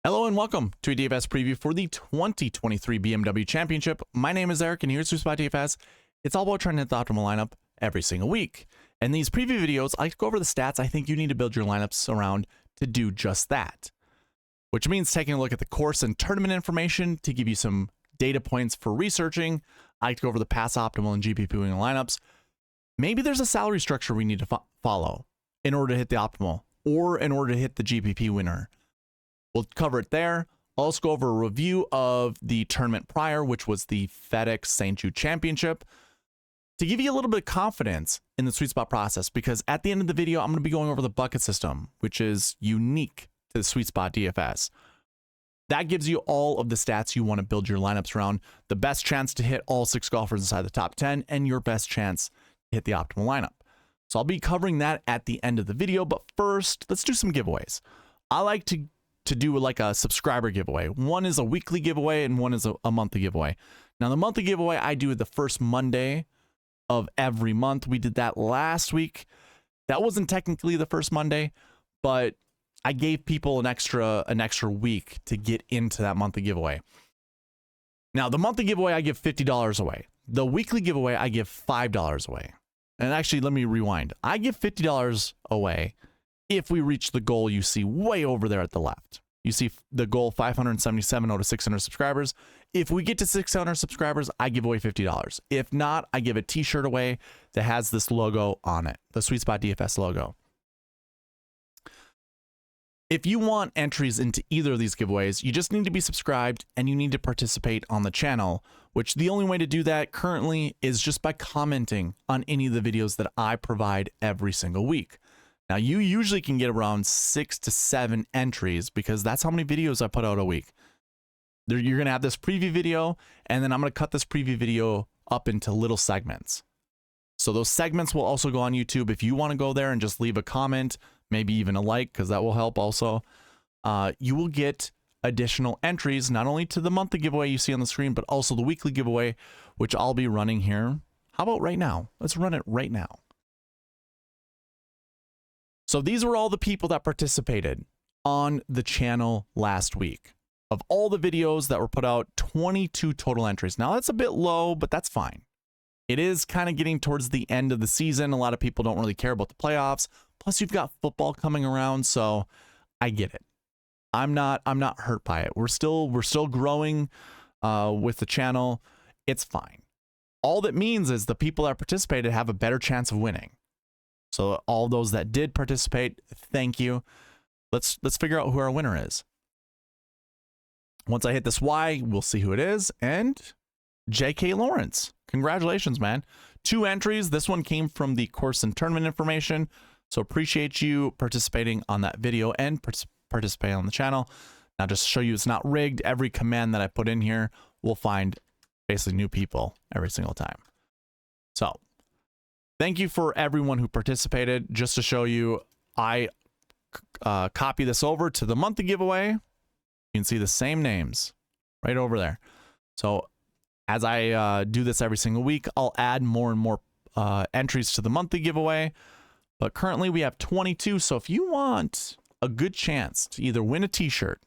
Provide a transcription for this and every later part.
Hello and welcome to a DFS preview for the 2023 BMW Championship. My name is Eric and here's SweetSpotDFS. It's all about trying to hit the optimal lineup every single week. In these preview videos, I like to go over the stats I think you need to build your lineups around to do just that. Which means taking a look at the course and tournament information to give you some data points for researching. I like to go over the pass optimal and GPP winning lineups. Maybe there's a salary structure we need to follow in order to hit the optimal or in order to hit the GPP winner. We'll cover it there. I'll also go over a review of the tournament prior, which was the FedEx St. Jude Championship, to give you a little bit of confidence in the sweet spot process, because at the end of the video, I'm going to be going over the bucket system, which is unique to the sweet spot DFS. That gives you all of the stats you want to build your lineups around, the best chance to hit all 6 golfers inside the top 10, and your best chance to hit the optimal lineup. So I'll be covering that at the end of the video, but first, let's do some giveaways. I like to do like a subscriber giveaway. One is a weekly giveaway and one is a monthly giveaway. Now the monthly giveaway I do the first Monday of every month. We did that last week. That wasn't technically the first Monday, but I gave people an extra week to get into that monthly giveaway. Now the monthly giveaway I give $50 away. The weekly giveaway I give $5 away. And actually, let me rewind. I give $50 away if we reach the goal you see way over there at the left. You see the goal 577 out of 600 subscribers. If we get to 600 subscribers, I give away $50. If not, I give a t-shirt away that has this logo on it, the SweetSpotDFS logo. If you want entries into either of these giveaways, you just need to be subscribed and you need to participate on the channel, which the only way to do that currently is just by commenting on any of the videos that I provide every single week. Now, you usually can get around 6 to 7 entries because that's how many videos I put out a week. You're going to have this preview video, and then I'm going to cut this preview video up into little segments. So those segments will also go on YouTube. If you want to go there and just leave a comment, maybe even a like, because that will help also, you will get additional entries, not only to the monthly giveaway you see on the screen, but also the weekly giveaway, which I'll be running here. How about right now? Let's run it right now. So these were all the people that participated on the channel last week. Of all the videos that were put out, 22 total entries. Now that's a bit low, but that's fine. It is kind of getting towards the end of the season. A lot of people don't really care about the playoffs. Plus you've got football coming around, so I get it. I'm not hurt by it. We're still growing with the channel. It's fine. All that means is the people that participated have a better chance of winning. So all those that did participate, thank you. Let's figure out who our winner is. Once I hit this Y, we'll see who it is. And J.K. Lawrence. Congratulations, man. 2 entries. This one came from the course and tournament information. So appreciate you participating on that video and participating on the channel. Now just to show you it's not rigged, every command that I put in here will find basically new people every single time. So thank you for everyone who participated. Just to show you, I copy this over to the monthly giveaway. You can see the same names right over there. So as I do this every single week, I'll add more and more entries to the monthly giveaway. But currently we have 22. So if you want a good chance to either win a t-shirt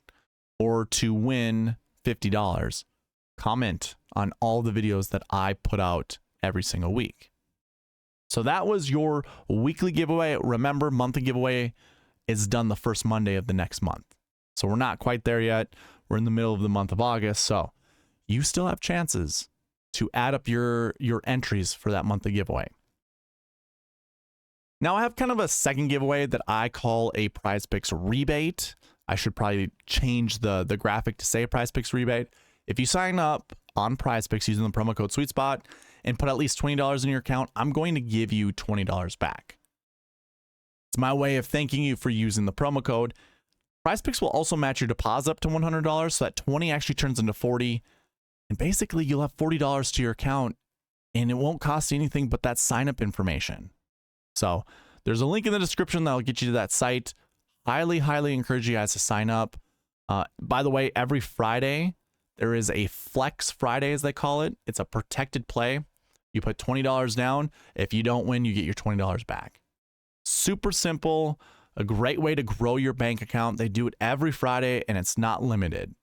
or to win $50, comment on all the videos that I put out every single week. So that was your weekly giveaway. Remember, monthly giveaway is done the first Monday of the next month. So we're not quite there yet. We're in the middle of the month of August. So you still have chances to add up your entries for that monthly giveaway. Now I have kind of a second giveaway that I call a Prize Picks rebate. I should probably change the graphic to say Prize Picks rebate. If you sign up on Prize Picks using the promo code SweetSpot and put at least $20 in your account, I'm going to give you $20 back. It's my way of thanking you for using the promo code. Prize Picks will also match your deposit up to $100, so that 20 actually turns into 40. And basically you'll have $40 to your account and it won't cost you anything but that sign up information. So there's a link in the description that'll get you to that site. Highly, highly encourage you guys to sign up. By the way, every Friday, there is a Flex Friday, as they call it. It's a protected play. You put $20 down. If you don't win, you get your $20 back. Super simple, A great way to grow your bank account. They do it every Friday, and it's not limited.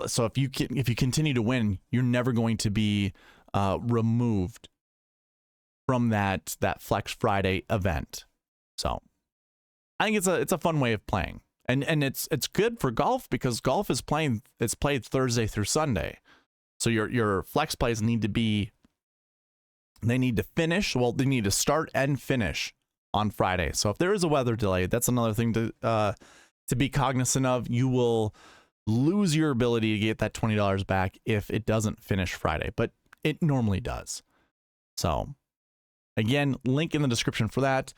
So if you continue to win, you're never going to be removed from that Flex Friday event. So I think it's a fun way of playing, and it's good for golf because golf is played Thursday through Sunday. So your flex plays need to finish. Well, they need to start and finish on Friday. So if there is a weather delay, that's another thing to be cognizant of. You will lose your ability to get that $20 back if it doesn't finish Friday, but it normally does. So again, link in the description for that.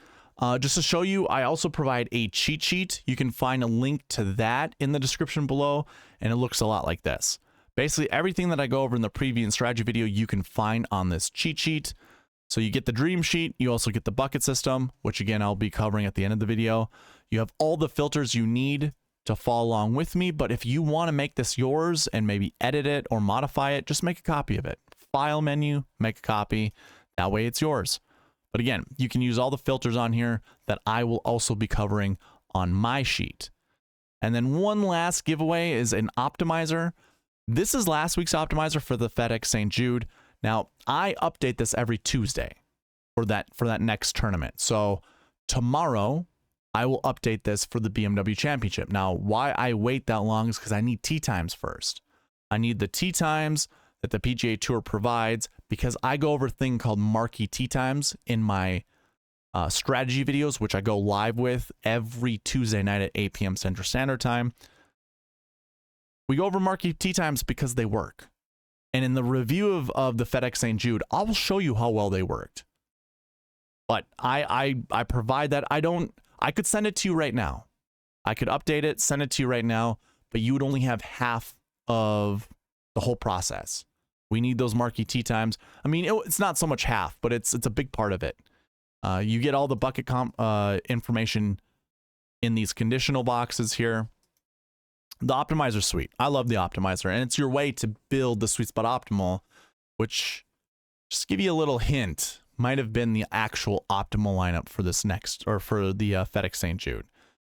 Just to show you, I also provide a cheat sheet. You can find a link to that in the description below, and it looks a lot like this. Basically, everything that I go over in the preview and strategy video, you can find on this cheat sheet. So you get the dream sheet. You also get the bucket system, which again, I'll be covering at the end of the video. You have all the filters you need to follow along with me. But if you want to make this yours and maybe edit it or modify it, just make a copy of it. File menu, make a copy. That way it's yours. But again, you can use all the filters on here that I will also be covering on my sheet. And then one last giveaway is an optimizer. This is last week's optimizer for the FedEx St. Jude. Now, I update this every Tuesday for that next tournament. So tomorrow, I will update this for the BMW Championship. Now, why I wait that long is because I need tee times first. I need the tee times that the PGA Tour provides because I go over a thing called marquee tee times in my strategy videos, which I go live with every Tuesday night at 8 p.m. Central Standard Time. We go over marquee tee times because they work. And in the review of the FedEx St. Jude, I will show you how well they worked. But I provide that. I could send it to you right now. I could update it, send it to you right now, but you would only have half of the whole process. We need those marquee tee times. I mean, it's not so much half, but it's a big part of it. You get all the bucket information in these conditional boxes here. The optimizer's sweet. I love the optimizer, and it's your way to build the Sweet Spot Optimal, which, just give you a little hint, might have been the actual optimal lineup for this next, or for the FedEx St. Jude.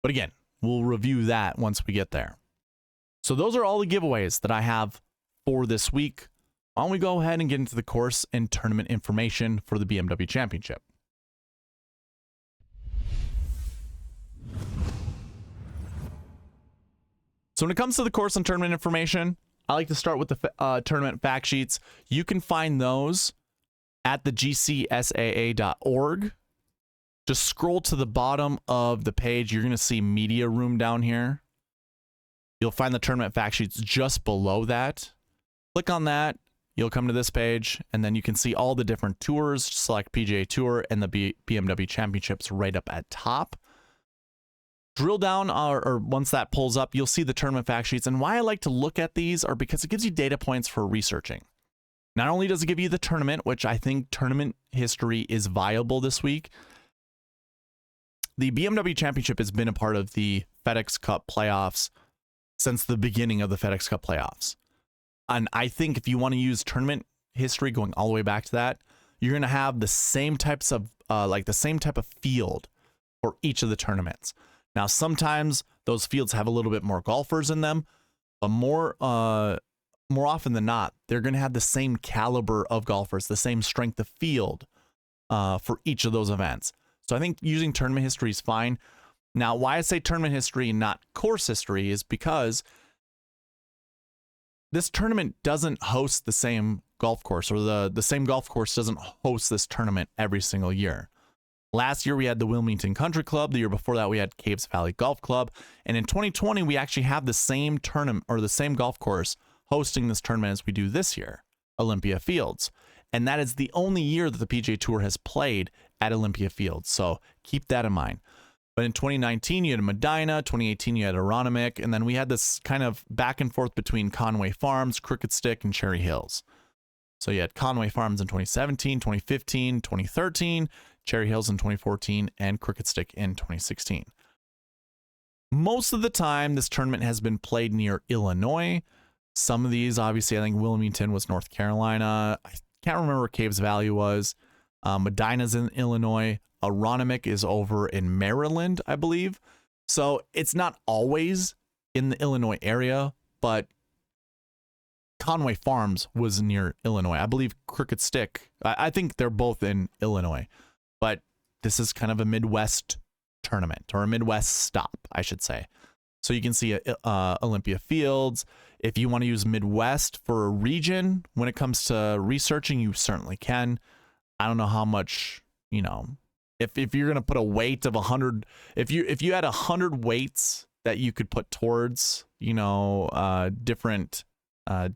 But again, we'll review that once we get there. So those are all the giveaways that I have for this week. Why don't we go ahead and get into the course and tournament information for the BMW Championship. So when it comes to the course and tournament information, I like to start with the tournament fact sheets. You can find those at the gcsaa.org. Just scroll to the bottom of the page. You're going to see media room down here. You'll find the tournament fact sheets just below that. Click on that. You'll come to this page, and then you can see all the different tours. Select PGA Tour and the BMW Championships right up at top. Drill down, or once that pulls up, you'll see the tournament fact sheets. And why I like to look at these are because it gives you data points for researching. Not only does it give you the tournament, which I think tournament history is viable this week. The BMW Championship has been a part of the FedEx Cup playoffs since the beginning of the FedEx Cup playoffs. And I think if you want to use tournament history going all the way back to that, you're going to have the same types of, the same type of field for each of the tournaments. Now, sometimes those fields have a little bit more golfers in them, but more often than not, they're going to have the same caliber of golfers, the same strength of field for each of those events. So I think using tournament history is fine. Now, why I say tournament history and not course history is because this tournament doesn't host the same golf course, or the same golf course doesn't host this tournament every single year. Last year, we had the Wilmington Country Club. The year before that, we had Caves Valley Golf Club. And in 2020, we actually have the same tournament, or the same golf course hosting this tournament as we do this year, Olympia Fields. And that is the only year that the PGA Tour has played at Olympia Fields. So keep that in mind. But in 2019, you had Medina. 2018, you had Aronimink. And then we had this kind of back and forth between Conway Farms, Crooked Stick, and Cherry Hills. So you had Conway Farms in 2017, 2015, 2013, Cherry Hills in 2014, and Crooked Stick in 2016. Most of the time, this tournament has been played near Illinois. Some of these, obviously, I think Wilmington was North Carolina. I can't remember where Caves Valley was. Medina's in Illinois. Aronimink is over in Maryland, I believe. So it's not always in the Illinois area, but Conway Farms was near Illinois. I believe Crooked Stick, I think they're both in Illinois, but this is kind of a Midwest tournament, or a Midwest stop, I should say. So you can see Olympia Fields. If you want to use Midwest for a region when it comes to researching, you certainly can. I don't know how much, you know, if you're going to put a weight of 100, if you had 100 weights that you could put towards, you know, different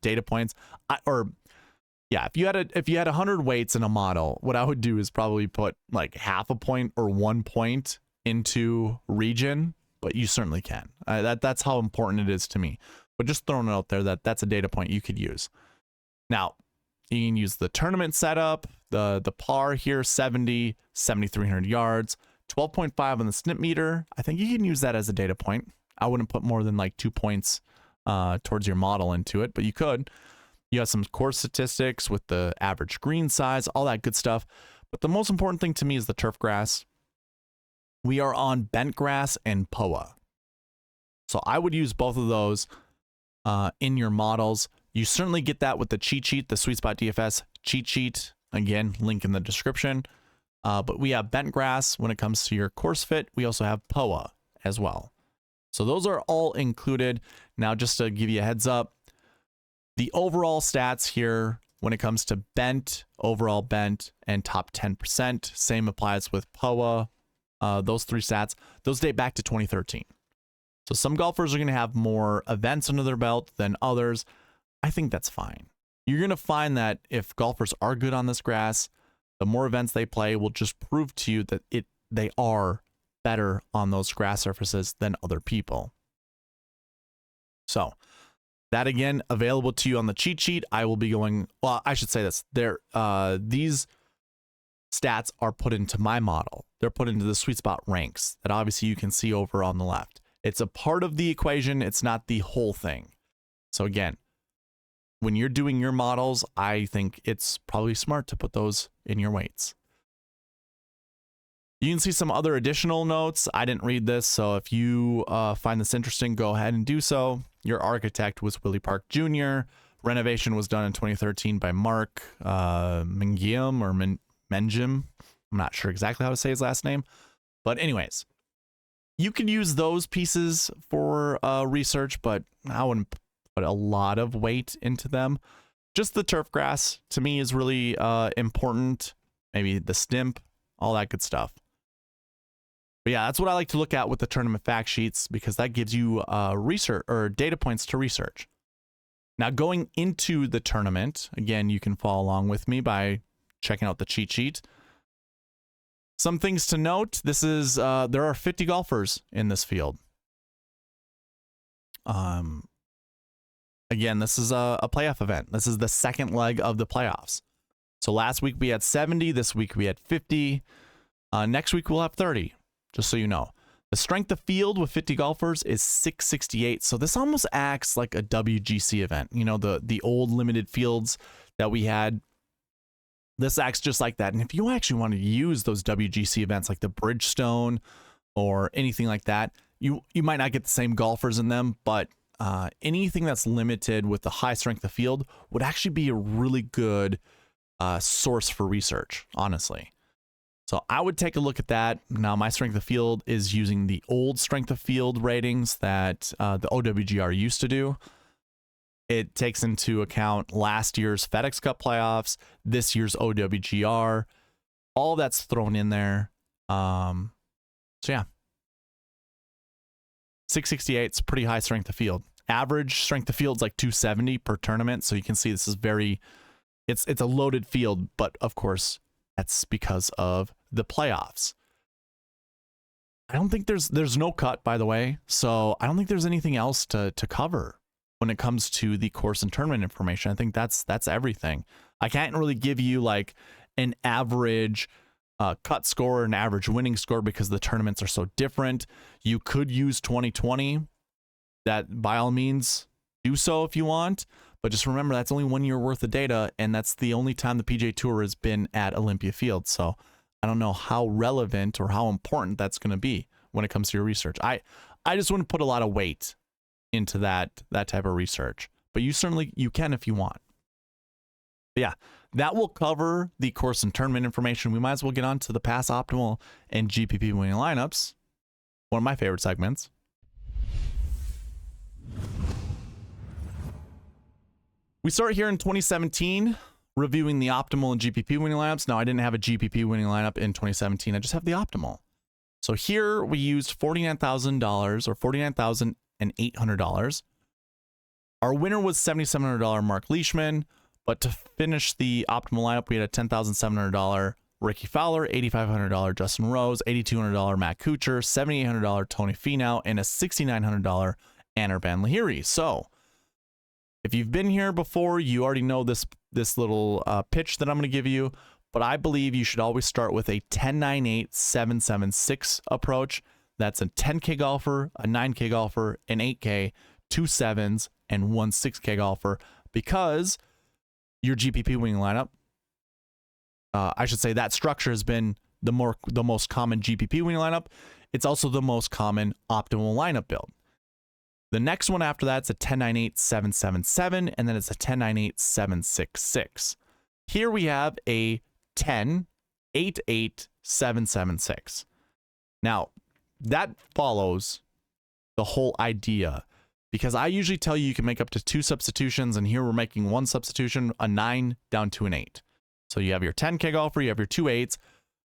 data points, if you had 100 weights in a model, what I would do is probably put like half a point or 1 point into region, but you certainly can. That's how important it is to me. But just throwing it out there, that's a data point you could use. Now, you can use the tournament setup, the par here, 70, 7,300 yards, 12.5 on the snip meter. I think you can use that as a data point. I wouldn't put more than like 2 points towards your model into it, but you could. You have some course statistics with the average green size, all that good stuff. But the most important thing to me is the turf grass. We are on bent grass and POA. So I would use both of those in your models. You certainly get that with the cheat sheet, the SweetSpotDFS cheat sheet. Again, link in the description. But we have bent grass when it comes to your course fit. We also have POA as well. So those are all included. Now, just to give you a heads up, the overall stats here when it comes to bent, overall bent, and top 10%, same applies with POA. Those three stats, those date back to 2013. So some golfers are going to have more events under their belt than others. I think that's fine. You're going to find that if golfers are good on this grass, the more events they play will just prove to you that they are better on those grass surfaces than other people. So that, again, available to you on the cheat sheet. I will be going, well, I should say this. These stats are put into my model. They're put into the Sweet Spot ranks that obviously you can see over on the left. It's a part of the equation. It's not the whole thing. So again, when you're doing your models, I think it's probably smart to put those in your weights. You can see some other additional notes. I didn't read this, so if you find this interesting, go ahead and do so. Your architect was Willie Park Jr. Renovation was done in 2013 by Mark Mengiam or Menjim. I'm not sure exactly how to say his last name. But anyways, you can use those pieces for research, but I wouldn't put a lot of weight into them. Just the turf grass, to me, is really important. Maybe the stimp, all that good stuff. But yeah, that's what I like to look at with the tournament fact sheets, because that gives you research or data points to research. Now, going into the tournament, again, you can follow along with me by checking out the cheat sheet. Some things to note. This is there are 50 golfers in this field. Again, this is a playoff event. This is the second leg of the playoffs. So last week we had 70. This week we had 50. Next week we'll have 30. Just so you know, the strength of field with 50 golfers is 668. So this almost acts like a WGC event. You know, the old limited fields that we had. This acts just like that. And if you actually want to use those WGC events like the Bridgestone or anything like that, you might not get the same golfers in them, but anything that's limited with the high strength of field would actually be a really good source for research, honestly. So I would take a look at that. Now, my strength of field is using the old strength of field ratings that the OWGR used to do. It takes into account last year's FedEx Cup playoffs, this year's OWGR. All that's thrown in there. So yeah. 668 is pretty high strength of field. Average strength of field is like 270 per tournament. So you can see this is it's a loaded field, but of course, that's because of the playoffs. I don't think there's no cut, by the way. So I don't think there's anything else to cover when it comes to the course and tournament information. I think that's everything. I can't really give you like an average cut score, an average winning score, because the tournaments are so different. You could use 2020. That by all means do so if you want. But just remember, that's only 1 year worth of data, and that's the only time the PGA Tour has been at Olympia Field. So I don't know how relevant or how important that's going to be when it comes to your research. I just wouldn't put a lot of weight into that type of research, but you can if you want. But yeah, that will cover the course and tournament information. We might as well get on to the pass optimal and GPP winning lineups. One of my favorite segments. We start here in 2017, reviewing the optimal and GPP winning lineups. Now, I didn't have a GPP winning lineup in 2017. I just have the optimal. So here we used $49,000 or $49,800. Our winner was $7,700 Mark Leishman, but to finish the optimal lineup, we had a $10,700 Ricky Fowler, $8,500 Justin Rose, $8,200 Matt Kuchar, $7,800 Tony Finau, and a $6,900 Anirban Lahiri. So if you've been here before, you already know this little pitch that I'm going to give you, but I believe you should always start with a 10-9-8-7-7-6 approach. That's a 10K golfer, a 9K golfer, an 8K, 2 7s, and 1 6K golfer, because your GPP winning lineup, I should say that structure has been the most common GPP winning lineup. It's also the most common optimal lineup build. The next one after that's a 10-9-8-7-7-7, and then it's a 10-9-8-7-6-6. Here we have a 10-8-8-7-7-6. Now, that follows the whole idea, because I usually tell you can make up to 2 substitutions, and here we're making 1 substitution, a 9 down to an 8. So you have your 10K golfer, you have your 2 8s,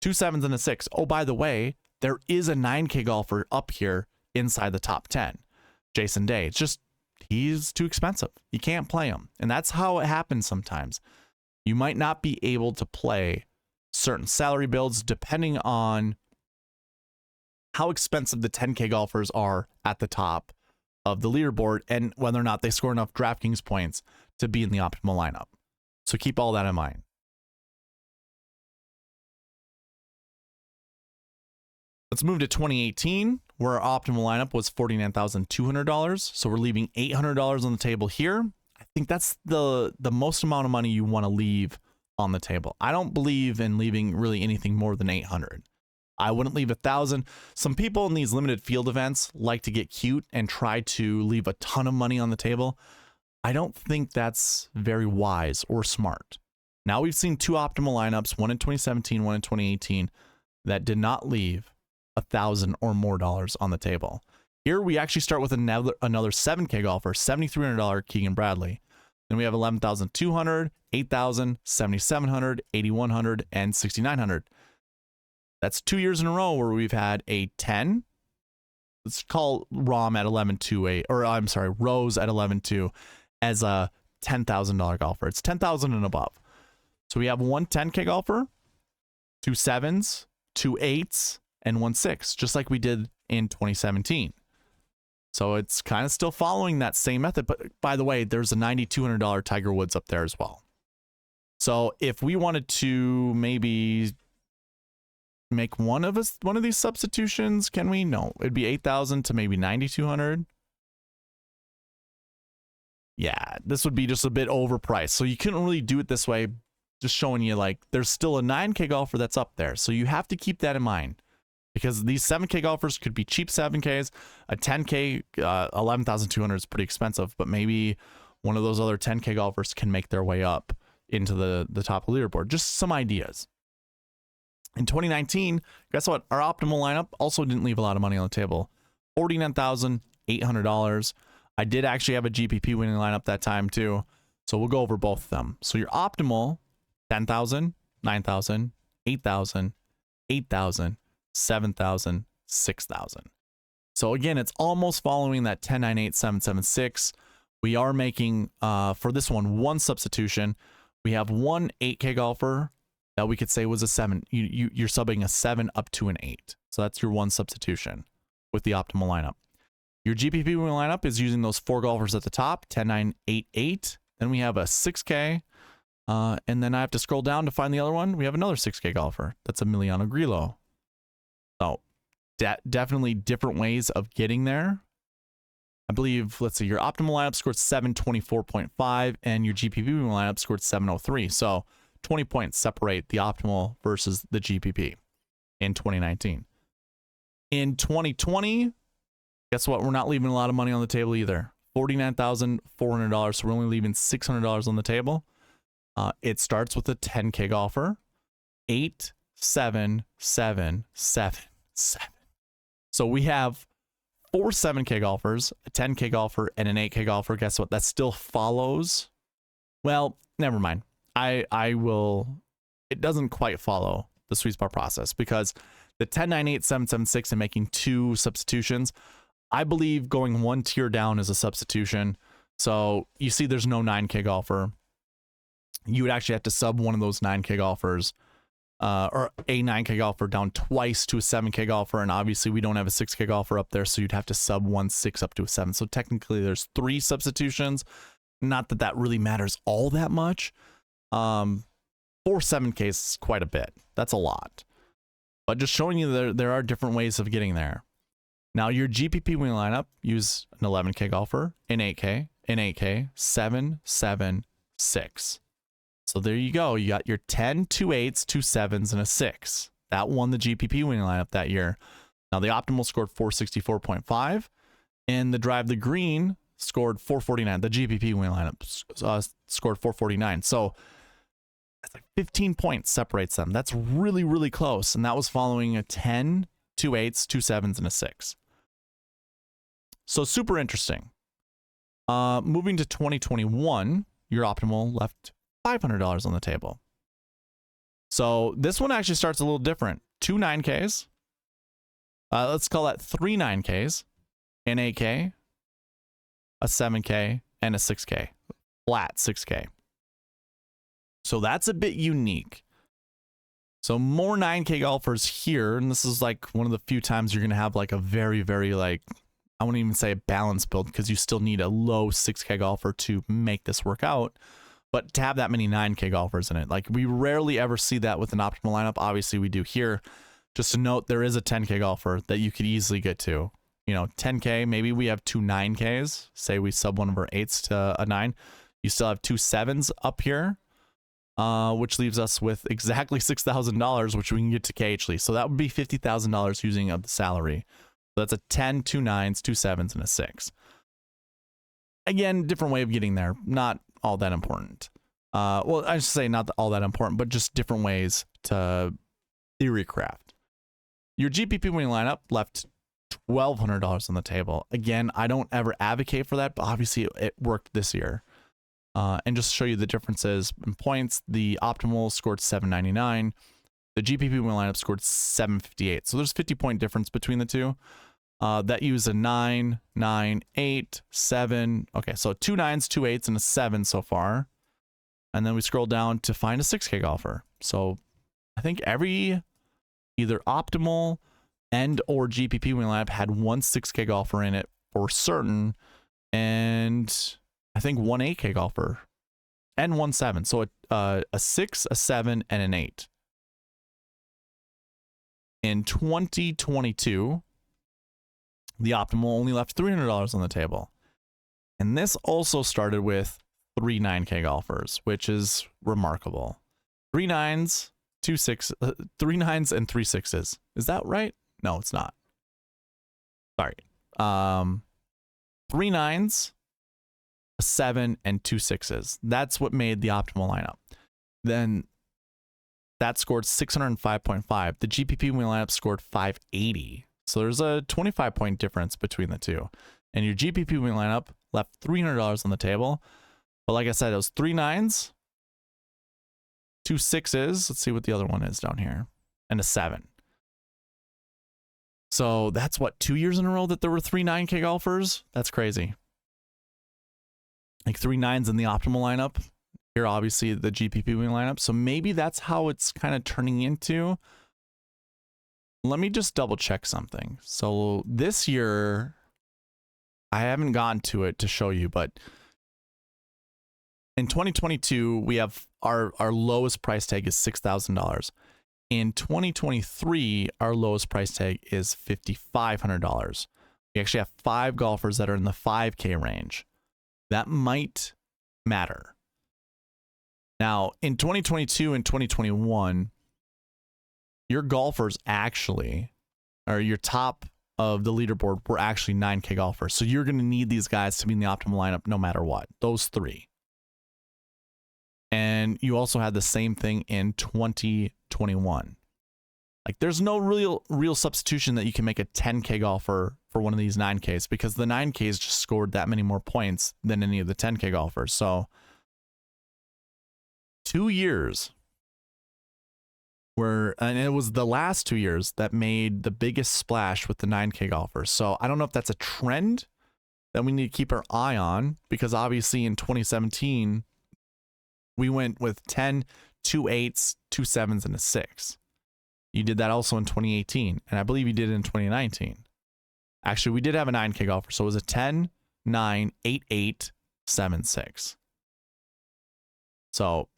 2 7s, and a 6. Oh, by the way, there is a 9K golfer up here inside the top 10. Jason Day. It's just, he's too expensive. You can't play him. And that's how it happens sometimes. You might not be able to play certain salary builds depending on how expensive the 10K golfers are at the top of the leaderboard and whether or not they score enough DraftKings points to be in the optimal lineup. So keep all that in mind. Let's move to 2018, where our optimal lineup was $49,200. So we're leaving $800 on the table here. I think that's the most amount of money you want to leave on the table. I don't believe in leaving really anything more than $800. I wouldn't leave $1,000. Some people in these limited field events like to get cute and try to leave a ton of money on the table. I don't think that's very wise or smart. Now we've seen 2 optimal lineups, one in 2017, one in 2018, that did not leave $1,000 or more on the table. Here we actually start with another 7K golfer, $7,300 Keegan Bradley. Then we have $11,200, $8,000, $7,700, $8,100, and $6,900. That's 2 years in a row where we've had a 10. Let's call Rom at 11.28, or I'm sorry, Rose at 11.2 as a $10,000 golfer. It's 10,000 and above. So we have 1 10K golfer, 2 7s, 2 8s, and 1 6, just like we did in 2017. So it's kind of still following that same method. But by the way, there's a $9,200 Tiger Woods up there as well. So if we wanted to maybe make one of these substitutions, can we? No, it'd be 8,000 to maybe 9,200. Yeah, this would be just a bit overpriced. So you couldn't really do it this way, just showing you like there's still a 9K golfer that's up there. So you have to keep that in mind, because these 7K golfers could be cheap 7Ks. A 10K, 11,200 is pretty expensive, but maybe one of those other 10K golfers can make their way up into the top of the leaderboard. Just some ideas. In 2019, guess what? Our optimal lineup also didn't leave a lot of money on the table. $49,800. I did actually have a GPP winning lineup that time too. So we'll go over both of them. So your optimal, 10,000, 9,000, 8,000, 8,000, 7,000, 6,000. So again, it's almost following that 10-9-8-7-7-6. We are making, for this one substitution. We have 1 8K golfer that we could say was a 7. You're subbing a 7 up to an 8. So that's your 1 substitution with the optimal lineup. Your GPP winning lineup is using those 4 golfers at the top, 10-9-8-8. Then we have a 6K. And then I have to scroll down to find the other one. We have another 6K golfer. That's Emiliano Grillo. So definitely different ways of getting there. I believe, let's see, your optimal lineup scored 724.5 and your GPP lineup scored 703. So 20 points separate the optimal versus the GPP. in 2019. In 2020, guess what? We're not leaving a lot of money on the table either. $49,400. So we're only leaving $600 on the table. It starts with a 10K golfer. 8, 7, 7, 7, 7. So we have 4 7K golfers, a 10K golfer, and an 8K golfer. Guess what? That still follows. Well, never mind. I will. It doesn't quite follow the sweet spot process because the 10, 9, 8, 7, 7, 6 and making 2 substitutions, I believe going 1 tier down is a substitution. So you see there's no 9K golfer. You would actually have to sub one of those 9K golfers or a 9K golfer down twice to a 7K golfer. And obviously we don't have a 6K golfer up there. So you'd have to sub 1 6 up to a 7. So technically there's 3 substitutions. Not that that really matters all that much. 4 7Ks is quite a bit. That's a lot. But just showing you there are different ways of getting there. Now your GPP winning lineup, use an 11K golfer, an 8K, an 8K, 7, 7, 6. So there you go. You got your 10, 2 8s, 2 7s, and a 6. That won the GPP winning lineup that year. Now the optimal scored 464.5, and the drive the green scored 449. The GPP winning lineup scored 449. So that's like 15 points separates them. That's really, really close. And that was following a 10, 2 8s, 2 7s, and a 6. So super interesting. Moving to 2021, your optimal left $500 on the table. So this one actually starts a little different. 2 9Ks. Let's call that 3 9Ks, an 8K, a 7K, and a 6K. Flat 6K. So that's a bit unique. So more 9K golfers here, and this is like one of the few times you're going to have like a very, very like, I wouldn't even say a balanced build because you still need a low 6K golfer to make this work out. But to have that many 9K golfers in it, like we rarely ever see that with an optimal lineup. Obviously we do here. Just to note, there is a 10K golfer that you could easily get to. You know, 10K, maybe we have 2 9Ks. Say we sub one of our 8s to a 9. You still have 2 7s up here. Which leaves us with exactly $6,000, which we can get to KHLE. So that would be $50,000 using of the salary. So that's a 10, 2 9s, 2 7s, and a 6. Again, different way of getting there. Not all that important. Well, I should say not all that important, but just different ways to theory craft. Your GPP winning lineup left $1,200 on the table. Again, I don't ever advocate for that, but obviously it worked this year. And just to show you the differences in points, the optimal scored 799. The GPP winning lineup scored 758. So there's 50-point difference between the two. That used a 9, 9, 8, 7. Okay, so 2 9s, 2 8s, and a 7 so far. And then we scroll down to find a 6K golfer. So I think every either optimal and or GPP winning lineup had one 6K golfer in it for certain. And I think 1 8K golfer and 1 7. So a 6, a 7, and an 8. In 2022, the optimal only left $300 on the table. And this also started with 3 9K golfers, which is remarkable. 3 9s, 2 6, 3 9s and 3 6s. Is that right? No, it's not. Sorry. 3 9s, a 7, and 2 6s. That's what made the optimal lineup. Then that scored 605.5. The GPP winning lineup scored 580. So there's a 25-point difference between the two. And your GPP winning lineup left $300 on the table. But like I said, it was 3 9s, 2 6s. Let's see what the other one is down here. And a 7. So that's what, 2 years in a row that there were 3 9K golfers? That's crazy. Like 3 9s in the optimal lineup. Here, obviously, the GPP winning lineup. So maybe that's how it's kind of turning into. Let me just double check something. So this year, I haven't gotten to it to show you, but in 2022, we have our lowest price tag is $6,000. In 2023, our lowest price tag is $5,500. We actually have 5 golfers that are in the 5K range. That might matter. Now, in 2022 and 2021, your golfers actually, or your top of the leaderboard were actually 9K golfers. So you're going to need these guys to be in the optimal lineup no matter what. Those three. And you also had the same thing in 2021. Like there's no real substitution that you can make a 10K golfer for one of these 9Ks, because the 9Ks just scored that many more points than any of the 10K golfers. So 2 years and it was the last 2 years that made the biggest splash with the 9K golfers. So I don't know if that's a trend that we need to keep our eye on, because obviously in 2017, we went with 10, 2 8s, 2 7s, and a 6. You did that also in 2018, and I believe you did it in 2019. Actually, we did have a 9K golfer, so it was a 10, 9, 8, 8, 7, 6. So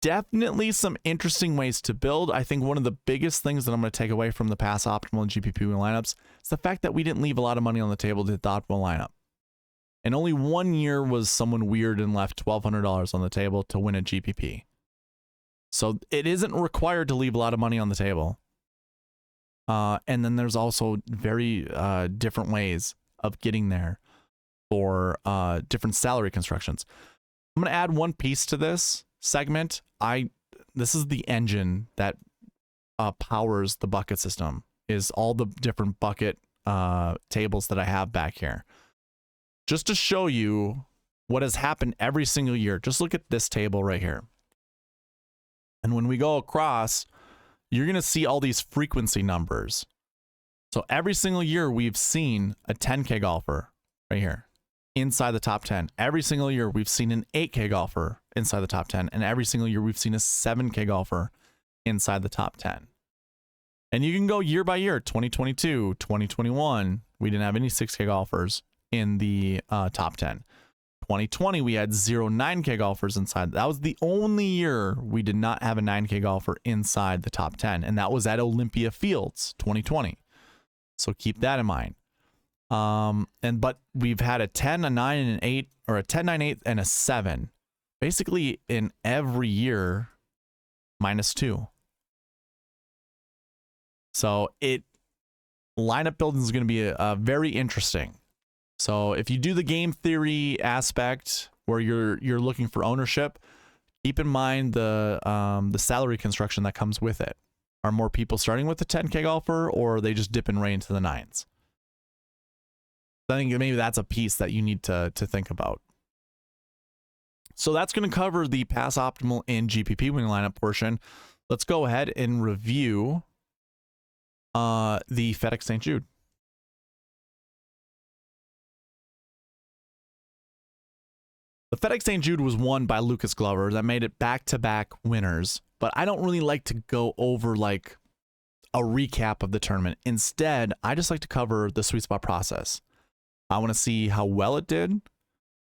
definitely some interesting ways to build. I think one of the biggest things that I'm going to take away from the past optimal and GPP lineups is the fact that we didn't leave a lot of money on the table to hit the optimal lineup. And only 1 year was someone weird and left $1,200 on the table to win a GPP. So it isn't required to leave a lot of money on the table. And then there's also very different ways of getting there for different salary constructions. I'm going to add one piece to this segment. This is the engine that powers the bucket system, is all the different bucket tables that I have back here. Just to show you what has happened every single year, just look at this table right here. And when we go across, you're going to see all these frequency numbers. So every single year we've seen a 10K golfer right here inside the top 10. Every single year we've seen an 8K golfer inside the top 10. And every single year we've seen a 7K golfer inside the top 10. And you can go year by year, 2022, 2021, we didn't have any 6K golfers in the top 10. 2020, we had 0 9K golfers inside. That was the only year we did not have a 9K golfer inside the top 10. And that was at Olympia Fields, 2020. So keep that in mind. But we've had a 10, a 9, and an 8, or a 10, 9, 8, and a 7. Basically in every year, -2. So lineup building is going to be very interesting. So if you do the game theory aspect where you're looking for ownership, keep in mind the salary construction that comes with it. Are more people starting with the 10K golfer, or are they just dipping right into the 9s? I think maybe that's a piece that you need to think about. So that's going to cover the pass optimal and GPP winning lineup portion. Let's go ahead and review the FedEx St. Jude. The FedEx St. Jude was won by Lucas Glover. That made it back-to-back winners. But I don't really like to go over like a recap of the tournament. Instead, I just like to cover the sweet spot process. I want to see how well it did,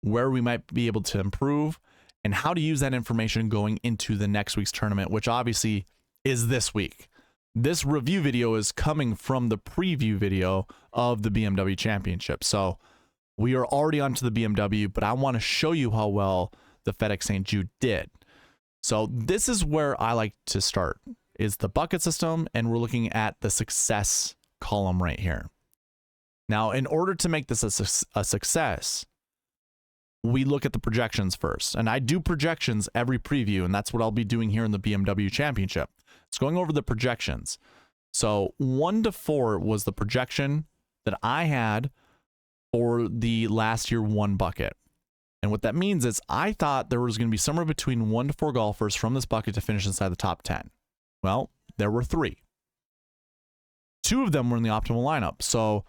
where we might be able to improve, and how to use that information going into the next week's tournament, which obviously is this week. This review video is coming from the preview video of the BMW Championship. So we are already onto the BMW, but I want to show you how well the FedEx St. Jude did. So this is where I like to start, is the bucket system, and we're looking at the success column right here. Now, in order to make this a success, we look at the projections first. And I do projections every preview, and that's what I'll be doing here in the BMW Championship. It's going over the projections. So 1 to 4 was the projection that I had for the last year 1 bucket. And what that means is I thought there was going to be somewhere between 1 to 4 golfers from this bucket to finish inside the top 10. Well, there were 3. 2 of them were in the optimal lineup. So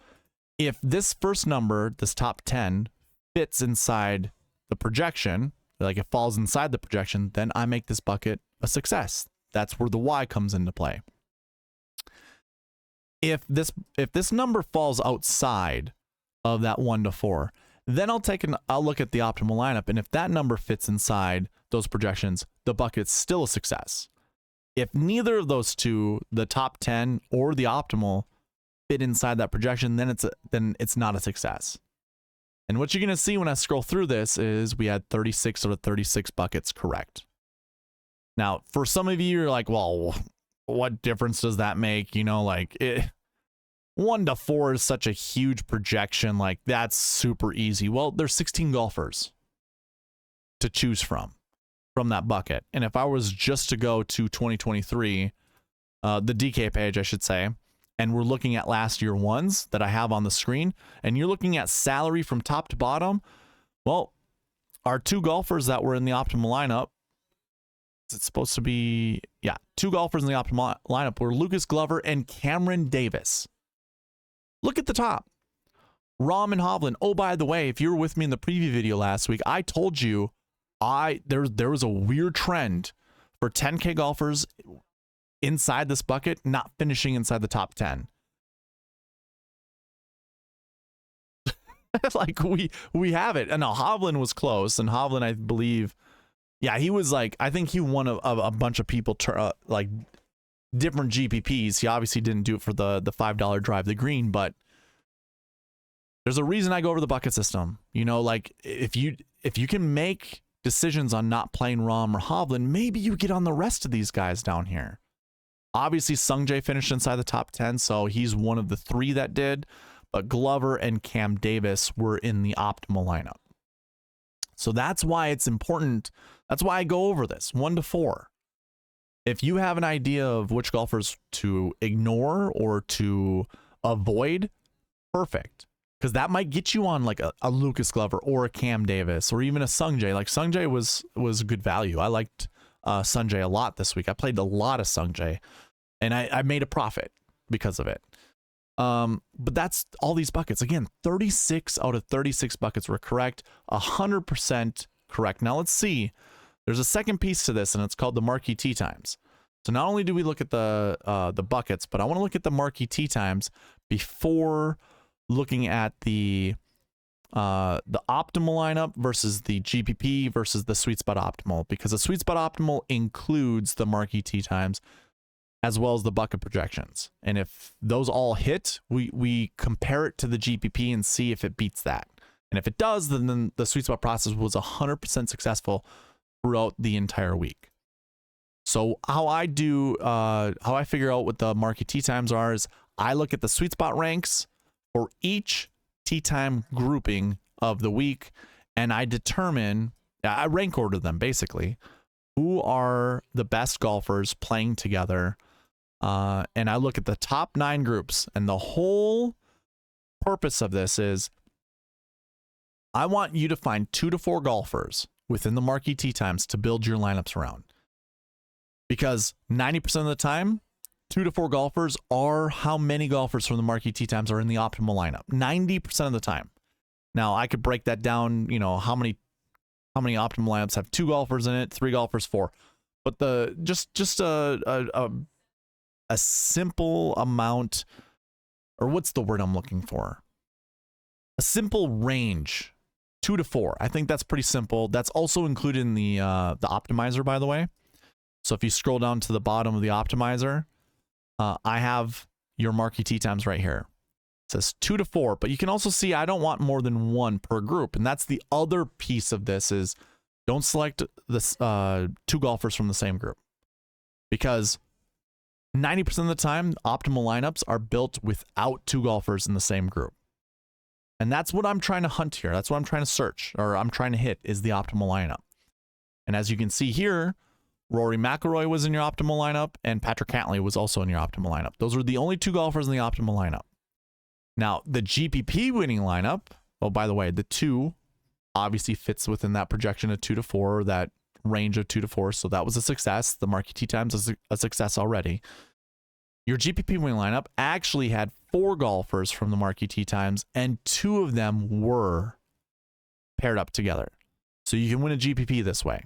if this first number, this top 10, fits inside the projection, like it falls inside the projection, then I make this bucket a success. That's where the Y comes into play. If this number falls outside of that 1 to 4, then I'll look at the optimal lineup, and if that number fits inside those projections, the bucket's still a success. If neither of those two, the top 10 or the optimal, fit inside that projection, then it's not a success. And what you're going to see when I scroll through this is we had 36 out of 36 buckets correct. Now, for some of you, you're like, well, what difference does that make? You know, like 1 to 4 is such a huge projection. Like that's super easy. Well, there's 16 golfers to choose from that bucket. And if I was just to go to 2023, the DK page, I should say, and we're looking at last year ones that I have on the screen, and you're looking at salary from top to bottom, well, our 2 golfers that were in the optimal lineup, it's supposed to be, yeah, 2 golfers in the optimal lineup were Lucas Glover and Cameron Davis. Look at the top. Rahm and Hovland. Oh, by the way, if you were with me in the preview video last week, I told you there was a weird trend for 10K golfers inside this bucket not finishing inside the top 10. Like we have it. And now Hovland was close, and Hovland, I believe, yeah, he was like, I think he won a bunch of people like different GPPs. He obviously didn't do it for the $5 drive the green, but there's a reason I go over the bucket system. You know, like if you can make decisions on not playing Rahm or Hovland, maybe you get on the rest of these guys down here. Obviously, Sungjae finished inside the top 10, so he's one of the 3 that did, but Glover and Cam Davis were in the optimal lineup. So that's why it's important. That's why I go over this 1 to 4. If you have an idea of which golfers to ignore or to avoid, perfect. Because that might get you on like a Lucas Glover or a Cam Davis or even a Sungjae. Like Sungjae was good value. I liked Sungjae a lot this week. I played a lot of Sungjae, and I made a profit because of it. But that's all these buckets. Again, 36 out of 36 buckets were correct, 100% correct. Now let's see. There's a second piece to this, and it's called the marquee tee times. So not only do we look at the buckets, but I want to look at the marquee tee times before looking at the optimal lineup versus the GPP versus the sweet spot optimal, because the sweet spot optimal includes the marquee tee times as well as the bucket projections. And if those all hit, we compare it to the GPP and see if it beats that. And if it does, then the sweet spot process was 100% successful throughout the entire week. So how I figure out what the marquee tee times are is I look at the sweet spot ranks for each tee time grouping of the week, and I rank order them basically. Who are the best golfers playing together? And I look at the top 9 groups, and the whole purpose of this is I want you to find 2 to 4 golfers within the marquee tee times to build your lineups around. Because 90% of the time, 2 to 4 golfers are how many golfers from the marquee tee times are in the optimal lineup. 90% of the time. Now, I could break that down, you know, how many optimal lineups have 2 golfers in it, 3 golfers, 4. But just a simple amount, or what's the word I'm looking for? A simple range, 2 to 4. I think that's pretty simple. That's also included in the optimizer, by the way. So if you scroll down to the bottom of the optimizer, I have your marquee tee times right here. It says 2 to 4, but you can also see I don't want more than 1 per group. And that's the other piece of this is don't select this 2 golfers from the same group, because 90% of the time, optimal lineups are built without 2 golfers in the same group. And that's what I'm trying to hunt here. That's what I'm trying to search, or I'm trying to hit, is the optimal lineup. And as you can see here, Rory McIlroy was in your optimal lineup, and Patrick Cantlay was also in your optimal lineup. Those were the only 2 golfers in the optimal lineup. Now, the GPP winning lineup, oh, by the way, the 2 obviously fits within that projection of 2 to 4, or that range of 2 to 4. So that was a success. The marquee tee times is a success already. Your GPP winning lineup actually had 4 golfers from the marquee tee times, and 2 of them were paired up together. So you can win a GPP this way.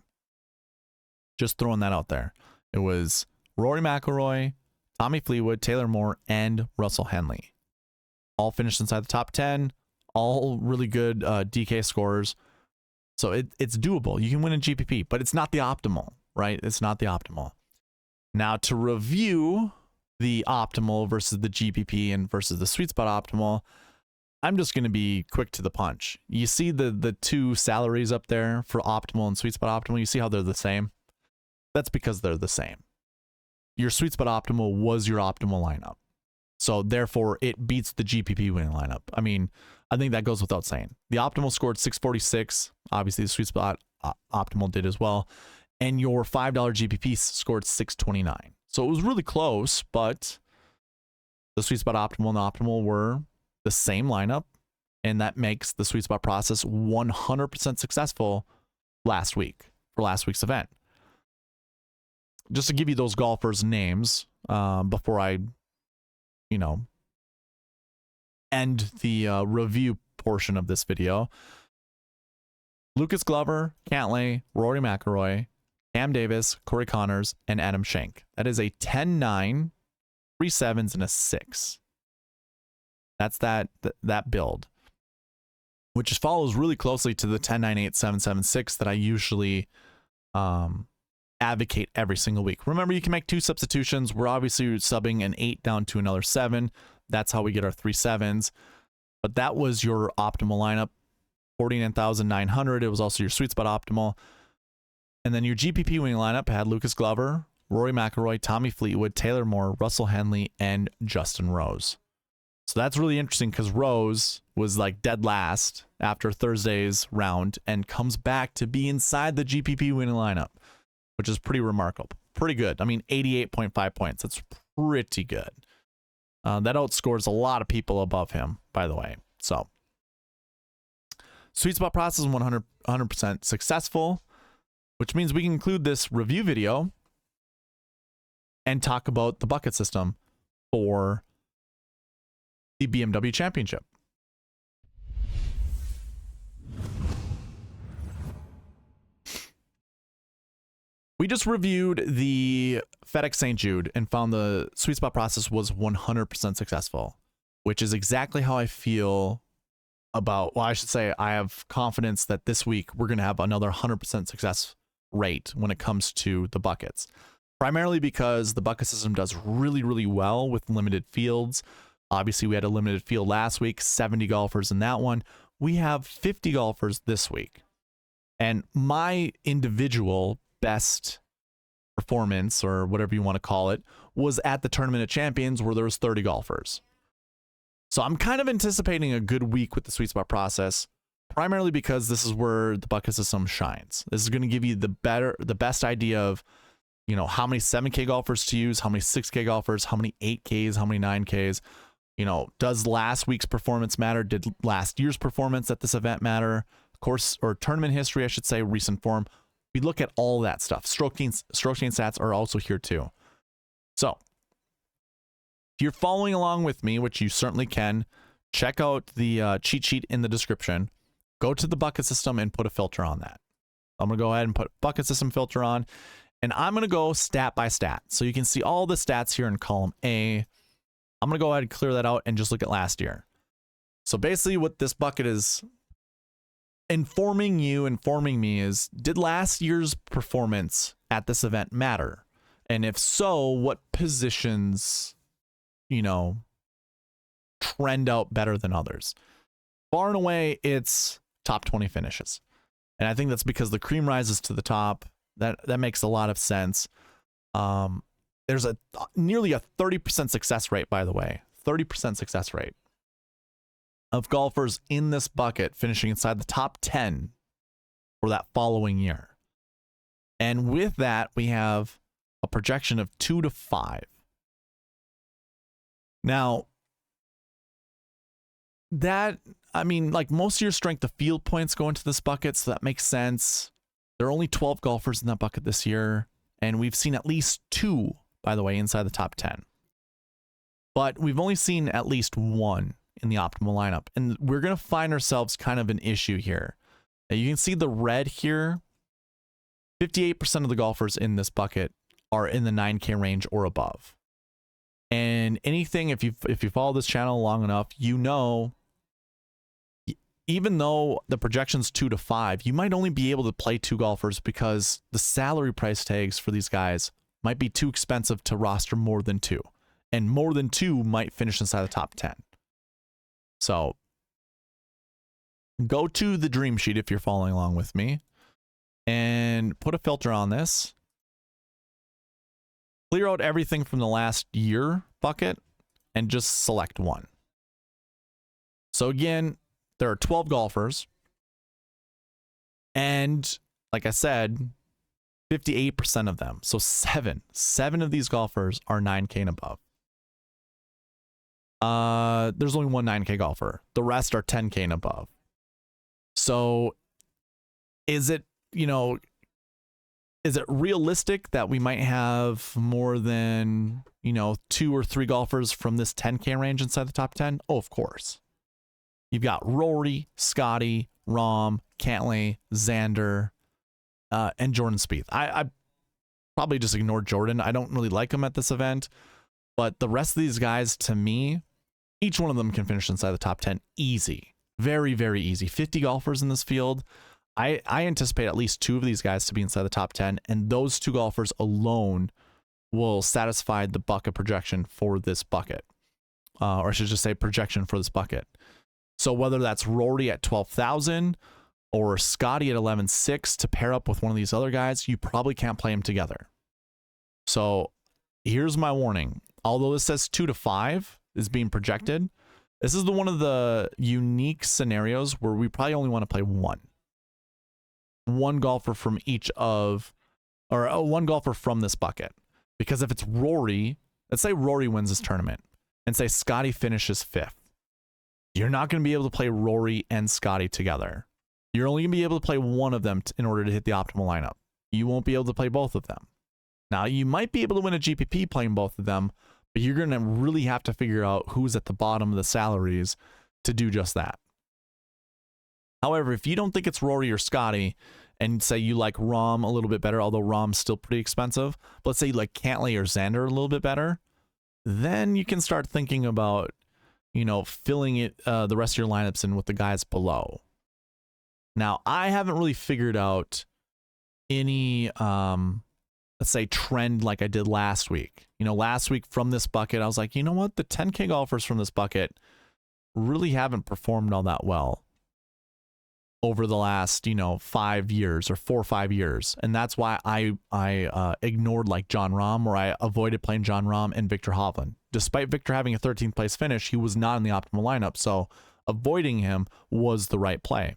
Just throwing that out there. It was Rory McIlroy, Tommy Fleetwood, Taylor Moore, and Russell Henley. All finished inside the top 10. All really good DK scores. So it's doable. You can win a GPP, but it's not the optimal, right? It's not the optimal. Now, to review the optimal versus the GPP and versus the sweet spot optimal, I'm just going to be quick to the punch. You see the 2 salaries up there for optimal and sweet spot optimal. You see how they're the same? That's because they're the same. your Sweet Spot Optimal was your optimal lineup. So therefore, it beats the GPP winning lineup. I mean, I think that goes without saying. The Optimal scored 646. Obviously, the Sweet Spot Optimal did as well. And your $5 GPP scored 629. So it was really close, but the Sweet Spot Optimal and the Optimal were the same lineup. And that makes the Sweet Spot process 100% successful last week for last week's event. Just to give you those golfers' names before I, end the review portion of this video. Lucas Glover, Cantlay, Rory McIlroy, Cam Davis, Corey Connors, and Adam Schenk. That is a 10-9, 3 7s, and a 6. That's that build, which follows really closely to the 10-9, 8 7 7 6 that I usually advocate every single week. Remember, you can make 2 substitutions. We're obviously subbing an 8 down to another 7. That's how we get our 3 7s. But that was your optimal lineup, 49,900. It was also your Sweet Spot Optimal. And then your GPP winning lineup had Lucas Glover, Rory McIlroy, Tommy Fleetwood, Taylor Moore, Russell Henley, and Justin Rose. So that's really interesting because Rose was like dead last after Thursday's round and comes back to be inside the GPP winning lineup, which is pretty remarkable. Pretty good. I mean, 88.5 points. That's pretty good. That outscores a lot of people above him, by the way. So, Sweet Spot process is 100% successful, which means we can include this review video and talk about the bucket system for the BMW Championship. We just reviewed the FedEx St. Jude and found the Sweet Spot process was 100% successful, which is exactly how I feel about, well, I should say I have confidence that this week we're going to have another 100% success rate when it comes to the buckets. Primarily because the bucket system does really, really well with limited fields. Obviously, we had a limited field last week, 70 golfers in that one. We have 50 golfers this week. And my individual best performance, or whatever you want to call it, was at the Tournament of Champions where there was 30 golfers. So I'm kind of anticipating a good week with the Sweet Spot process, primarily because this is where the bucket system shines. This is going to give you the best idea of, how many 7K golfers to use, how many 6K golfers, how many 8Ks, how many 9Ks. Does last week's performance matter? Did last year's performance at this event matter? Of course, or tournament history, I should say, recent form. We look at all that stuff. Stroke chain stats are also here too. So, if you're following along with me, which you certainly can, check out the cheat sheet in the description. Go to the bucket system and put a filter on that. I'm going to go ahead and put bucket system filter on, and I'm going to go stat by stat. So you can see all the stats here in column A. I'm going to go ahead and clear that out and just look at last year. So basically what this bucket is informing me is, did last year's performance at this event matter? And if so, what positions, trend out better than others? Far and away, it's top 20 finishes. And I think that's because the cream rises to the top. That makes a lot of sense. There's nearly a 30% success rate, by the way. 30% success rate of golfers in this bucket finishing inside the top 10 for that following year. And with that, we have a projection of 2 to 5. Now, like most of your strength of field points go into this bucket, so that makes sense. There are only 12 golfers in that bucket this year, and we've seen at least 2, by the way, inside the top 10. But we've only seen at least 1 in the optimal lineup, and we're going to find ourselves kind of an issue here. Now, you can see the red here. 58% of the golfers in this bucket are in the 9K range or above. And anything, if you follow this channel long enough, even though the projection's 2 to 5, you might only be able to play 2 golfers because the salary price tags for these guys might be too expensive to roster more than 2. And more than 2 might finish inside the top 10. So go to the dream sheet if you're following along with me and put a filter on this. Clear out everything from the last year bucket and just select one. So again, there are 12 golfers. And like I said, 58% of them, so seven of these golfers are 9K and above. There's only one 9K golfer. The rest are 10K and above. So is it, is it realistic that we might have more than, 2 or 3 golfers from this 10K range inside the top 10? Oh, of course. You've got Rory, Scotty, Rahm, Cantlay, Xander, and Jordan Spieth. I probably just ignored Jordan. I don't really like him at this event, but the rest of these guys, to me, each one of them can finish inside the top 10 easy. Very, very easy. 50 golfers in this field. I anticipate at least 2 of these guys to be inside the top 10, and those 2 golfers alone will satisfy the bucket projection for this bucket. Or I should just say projection for this bucket. So whether that's Rory at 12,000 or Scotty at 11,600 to pair up with one of these other guys, you probably can't play them together. So here's my warning. Although this says 2 to 5 is being projected, this is one of the unique scenarios where we probably only want to play one golfer from each of, or one golfer from this bucket. Because if it's Rory, let's say Rory wins this tournament and say Scotty finishes 5th. You're not going to be able to play Rory and Scotty together. You're only going to be able to play one of them in order to hit the optimal lineup. You won't be able to play both of them. Now, you might be able to win a GPP playing both of them, but you're going to really have to figure out who's at the bottom of the salaries to do just that. However, if you don't think it's Rory or Scotty, and say you like Rahm a little bit better, although Rahm's still pretty expensive, but let's say you like Cantlay or Xander a little bit better, then you can start thinking about, filling it the rest of your lineups in with the guys below. Now, I haven't really figured out any, let's say, trend like I did last week. Last week from this bucket, I was like, you know what? The 10K golfers from this bucket really haven't performed all that well over the last, 5 years or 4 or 5 years. And that's why I ignored like Jon Rahm, or I avoided playing Jon Rahm and Viktor Hovland. Despite Viktor having a 13th place finish, he was not in the optimal lineup. So avoiding him was the right play.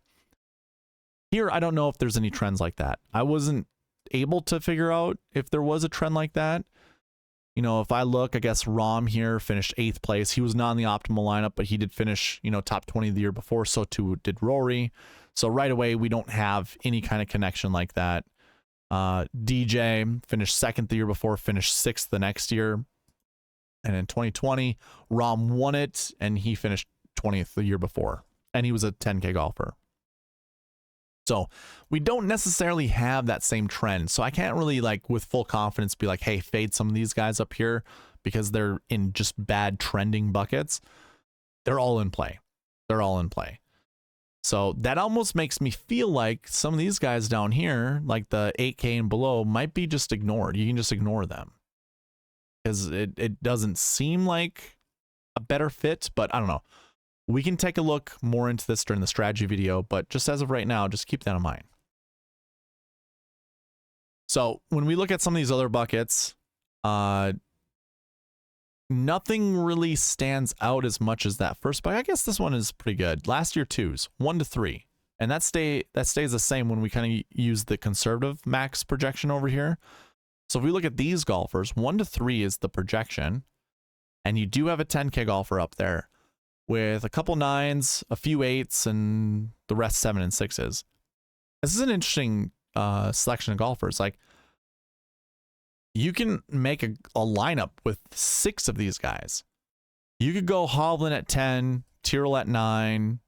Here, I don't know if there's any trends like that. I wasn't able to figure out if there was a trend like that. If I look, I guess Rahm here finished 8th place. He was not in the optimal lineup, but he did finish, top 20 the year before. So too did Rory. So right away, we don't have any kind of connection like that. DJ finished 2nd the year before, finished 6th the next year. And in 2020, Rahm won it, and he finished 20th the year before. And he was a 10K golfer. So we don't necessarily have that same trend. So I can't really with full confidence be like, hey, fade some of these guys up here because they're in just bad trending buckets. They're all in play. They're all in play. So that almost makes me feel like some of these guys down here, like the 8K and below, might be just ignored. You can just ignore them because it doesn't seem like a better fit, but I don't know. We can take a look more into this during the strategy video, but just as of right now, just keep that in mind. So when we look at some of these other buckets, nothing really stands out as much as that first bucket. I guess this one is pretty good. Last year 2s, 1 to 3. And that stays the same when we kind of use the conservative max projection over here. So if we look at these golfers, 1 to 3 is the projection. And you do have a 10K golfer up there with a couple 9s, a few 8s, and the rest 7 and 6s. This is an interesting selection of golfers. You can make a lineup with 6 of these guys. You could go Hovland at 10, Tyrrell at 9,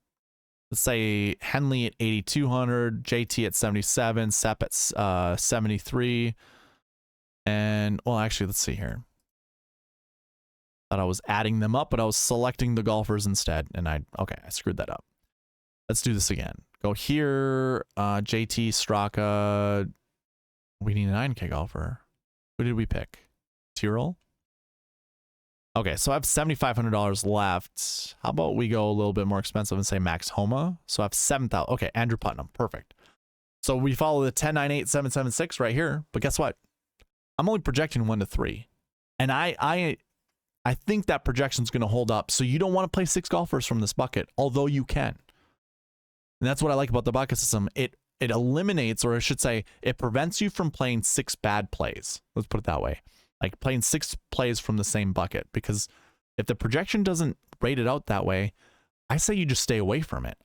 let's say Henley at 8,200, JT at 77, Sepp at 73, and, well, actually, let's see here. Thought I was adding them up, but I was selecting the golfers instead, and I screwed that up. Let's do this again. Go here, JT, Straka. We need a 9K golfer. Who did we pick? Tyrrell? Okay, so I have $7,500 left. How about we go a little bit more expensive and say Max Homa? So I have 7,000. Okay, Andrew Putnam. Perfect. So we follow the 10, 9, 8, 7, 7, 6 right here. But guess what? I'm only projecting 1 to 3. And I think that projection is going to hold up. So you don't want to play 6 golfers from this bucket, although you can. And that's what I like about the bucket system. It eliminates, or I should say, it prevents you from playing 6 bad plays. Let's put it that way. Like playing 6 plays from the same bucket. Because if the projection doesn't rate it out that way, I say you just stay away from it.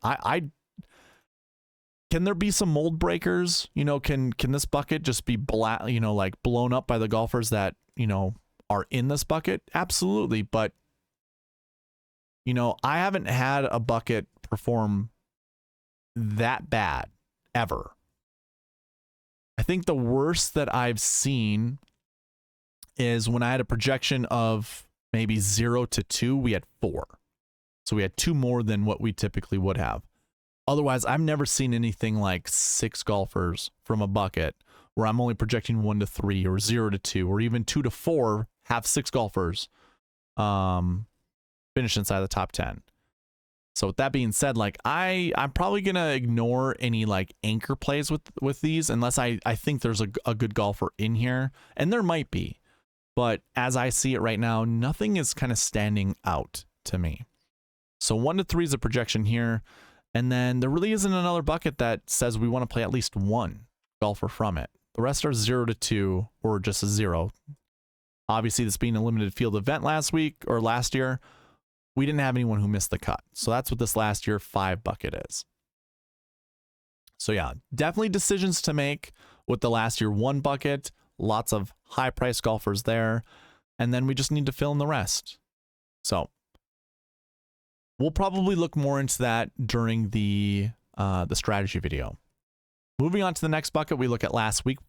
Can there be some mold breakers? You know, can this bucket just be like blown up by the golfers that, you know, are in this bucket? Absolutely. But, you know, I haven't had a bucket perform that bad ever. I think the worst that I've seen is when I had a projection of maybe 0 to 2, we had 4. So we had 2 more than what we typically would have. Otherwise, I've never seen anything like 6 golfers from a bucket where I'm only projecting 1 to 3 or 0 to 2 or even 2 to 4 have 6 golfers finish inside the top 10. So with that being said, like I'm probably gonna ignore any like anchor plays with these unless I think there's a good golfer in here, and there might be, but as I see it right now, nothing is kind of standing out to me. So 1 to 3 is a projection here, and then there really isn't another bucket that says we want to play at least 1 golfer from it. The rest are 0 to 2 or just a 0. Obviously, this being a limited field event last year, we didn't have anyone who missed the cut. So that's what this last year 5 bucket is. So yeah, definitely decisions to make with the last year 1 bucket. Lots of high price golfers there. And then we just need to fill in the rest. So we'll probably look more into that during the strategy video. Moving on to the next bucket, we look at last week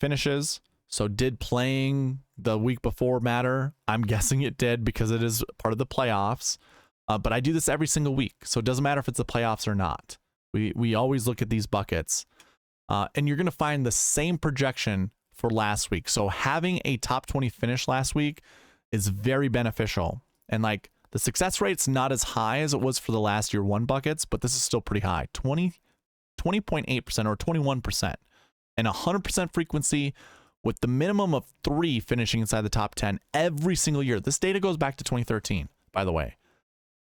finishes. So did playing the week before matter? I'm guessing it did because it is part of the playoffs. But I do this every single week, so it doesn't matter if it's the playoffs or not. We always look at these buckets. And you're going to find the same projection for last week. So having a top 20 finish last week is very beneficial. And like the success rate's not as high as it was for the last year 1 buckets, but this is still pretty high. 20.8% or 21%. And 100% frequency with the minimum of 3 finishing inside the top 10 every single year. This data goes back to 2013, by the way.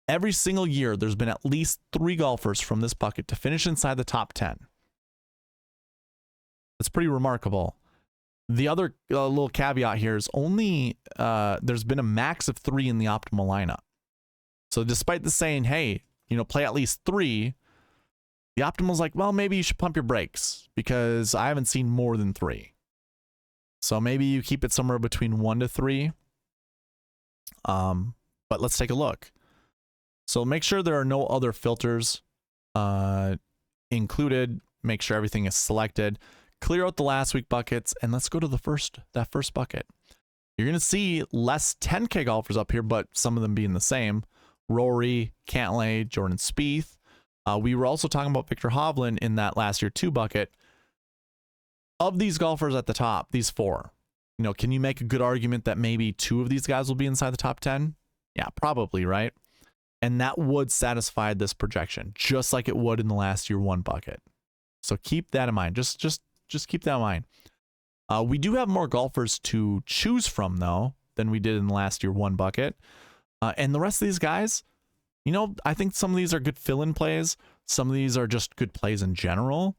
Every single year, there's been at least 3 golfers from this bucket to finish inside the top 10. That's pretty remarkable. The other little caveat here is only there's been a max of 3 in the optimal lineup. So despite the saying, hey, you know, play at least 3, the optimal's like, well, maybe you should pump your brakes because I haven't seen more than 3. So maybe you keep it somewhere between 1 to 3. But let's take a look. So make sure there are no other filters included. Make sure everything is selected. Clear out the last week buckets, and let's go to that first bucket. You're going to see less 10K golfers up here, but some of them being the same. Rory, Cantlay, Jordan Spieth. We were also talking about Victor Hovland in that last year 2 bucket. Of these golfers at the top, these 4, you know, can you make a good argument that maybe 2 of these guys will be inside the top 10? Yeah, probably, right? And that would satisfy this projection, just like it would in the last year 1 bucket. So keep that in mind. Just keep that in mind. We do have more golfers to choose from, though, than we did in the last year 1 bucket. And the rest of these guys, you know, I think some of these are good fill-in plays. Some of these are just good plays in general.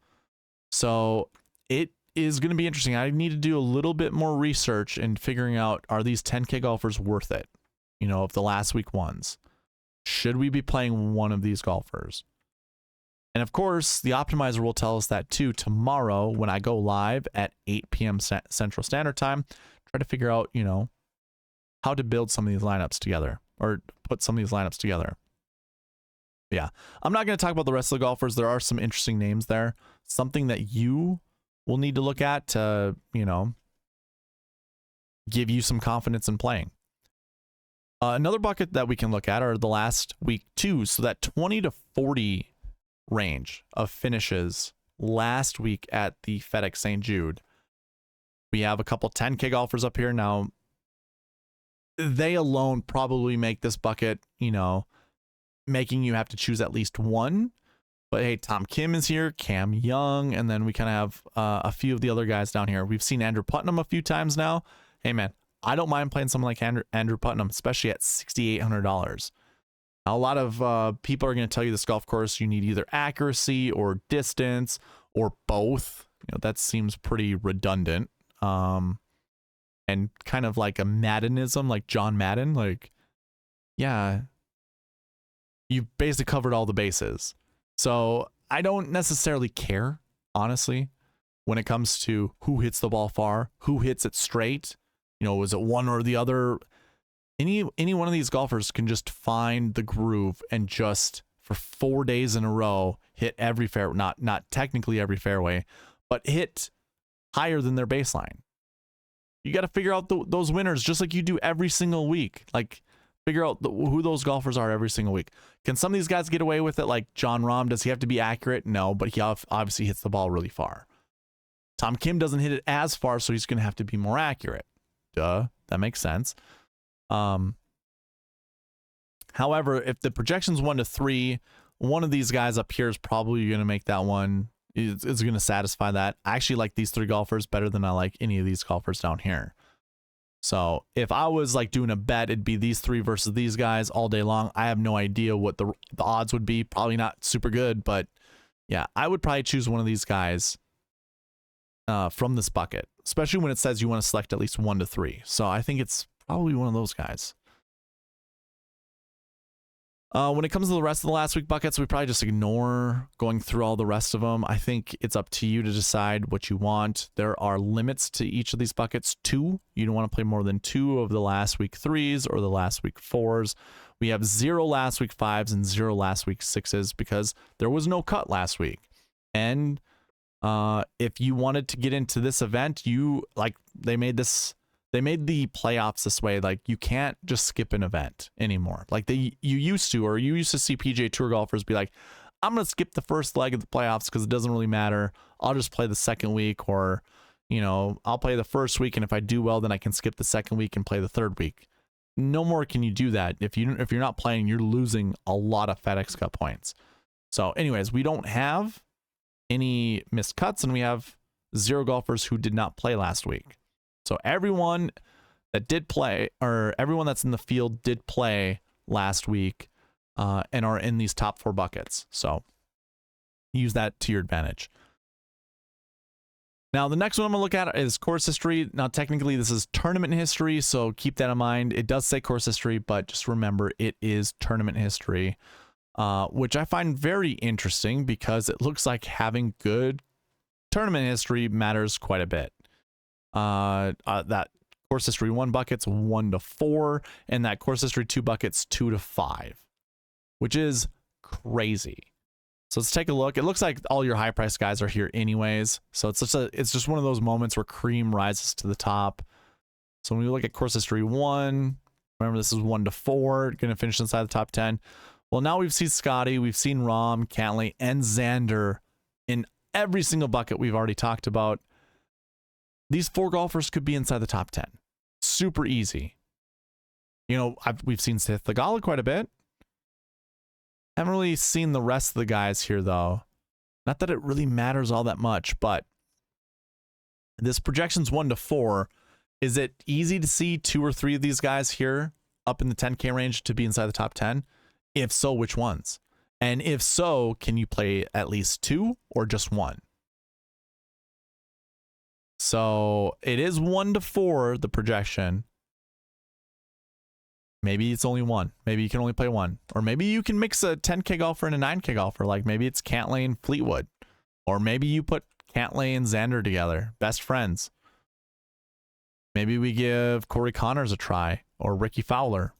So it is going to be interesting. I need to do a little bit more research in figuring out, are these 10K golfers worth it? You know, of the last week ones. Should we be playing one of these golfers? And of course, the optimizer will tell us that too tomorrow when I go live at 8 p.m. Central Standard Time. Try to figure out, you know, how to build some of these lineups together or put some of these lineups together. Yeah, I'm not going to talk about the rest of the golfers. There are some interesting names there. Something that you will need to look at to, you know, give you some confidence in playing. Another bucket that we can look at are the last week 2. So that 20 to 40 range of finishes last week at the FedEx St. Jude. We have a couple 10K golfers up here. Now, they alone probably make this bucket, you know, making you have to choose at least 1. But hey, Tom Kim is here, Cam Young, and then we kind of have a few of the other guys down here. We've seen Andrew Putnam a few times now. Hey, man, I don't mind playing someone like Andrew Putnam, especially at $6,800. A lot of people are going to tell you this golf course, you need either accuracy or distance or both. You know, that seems pretty redundant. And kind of like a Maddenism, like John Madden. Like, yeah, you basically covered all the bases. So I don't necessarily care, honestly, when it comes to who hits the ball far, who hits it straight. You know, is it one or the other? Any one of these golfers can just find the groove and just for 4 days in a row hit every fairway, not technically every fairway, but hit higher than their baseline. You got to figure out those winners just like you do every single week. Like, figure out who those golfers are every single week. Can some of these guys get away with it? Like John Rahm, does he have to be accurate? No, but he obviously hits the ball really far. Tom Kim doesn't hit it as far, so he's going to have to be more accurate. Duh, that makes sense. However, if the projection's 1 to 3, one of these guys up here is probably going to make that one. It's going to satisfy that. I actually like these 3 golfers better than I like any of these golfers down here. So if I was like doing a bet, it'd be these 3 versus these guys all day long. I have no idea what the odds would be. Probably not super good, but yeah, I would probably choose one of these guys from this bucket, especially when it says you want to select at least 1 to 3. So I think it's probably one of those guys. When it comes to the rest of the last week buckets, we probably just ignore going through all the rest of them. I think it's up to you to decide what you want. There are limits to each of these buckets. 2. You don't want to play more than 2 of the last week 3s or the last week 4s. We have 0 last week 5s and 0 last week 6s because there was no cut last week. And if you wanted to get into this event, they made the playoffs this way. Like, you can't just skip an event anymore. Like you used to see PGA Tour golfers be like, I'm going to skip the first leg of the playoffs because it doesn't really matter. I'll just play the second week, or, you know, I'll play the first week, and if I do well, then I can skip the second week and play the third week. No more can you do that. If you're not playing, you're losing a lot of FedEx Cup points. So anyways, we don't have any missed cuts, and we have 0 golfers who did not play last week. So everyone that did play, or everyone that's in the field did play last week, and are in these top 4 buckets. So use that to your advantage. Now, the next one I'm going to look at is course history. Now, technically, this is tournament history, so keep that in mind. It does say course history, but just remember it is tournament history, which I find very interesting because it looks like having good tournament history matters quite a bit. That course history 1 buckets 1 to 4, and that course history 2 buckets 2 to 5, which is crazy. So let's take a look. It looks like all your high price guys are here anyways. So it's just one of those moments where cream rises to the top. So when we look at course history 1, remember this is 1 to 4, going to finish inside the top 10. Well, now we've seen Scotty, we've seen Rahm, Cantlay, and Xander in every single bucket we've already talked about. These 4 golfers could be inside the top 10. Super easy. You know, we've seen Seth Theegala quite a bit. Haven't really seen the rest of the guys here, though. Not that it really matters all that much, but this projection's 1 to 4. Is it easy to see 2 or 3 of these guys here up in the 10K range to be inside the top 10? If so, which ones? And if so, can you play at least 2 or just 1? So it is 1 to 4, the projection. Maybe it's only 1. Maybe you can only play 1. Or maybe you can mix a 10K golfer and a 9K golfer. Like maybe it's Cantlay and Fleetwood. Or maybe you put Cantlay and Xander together. Best friends. Maybe we give Corey Connors a try. Or Ricky Fowler.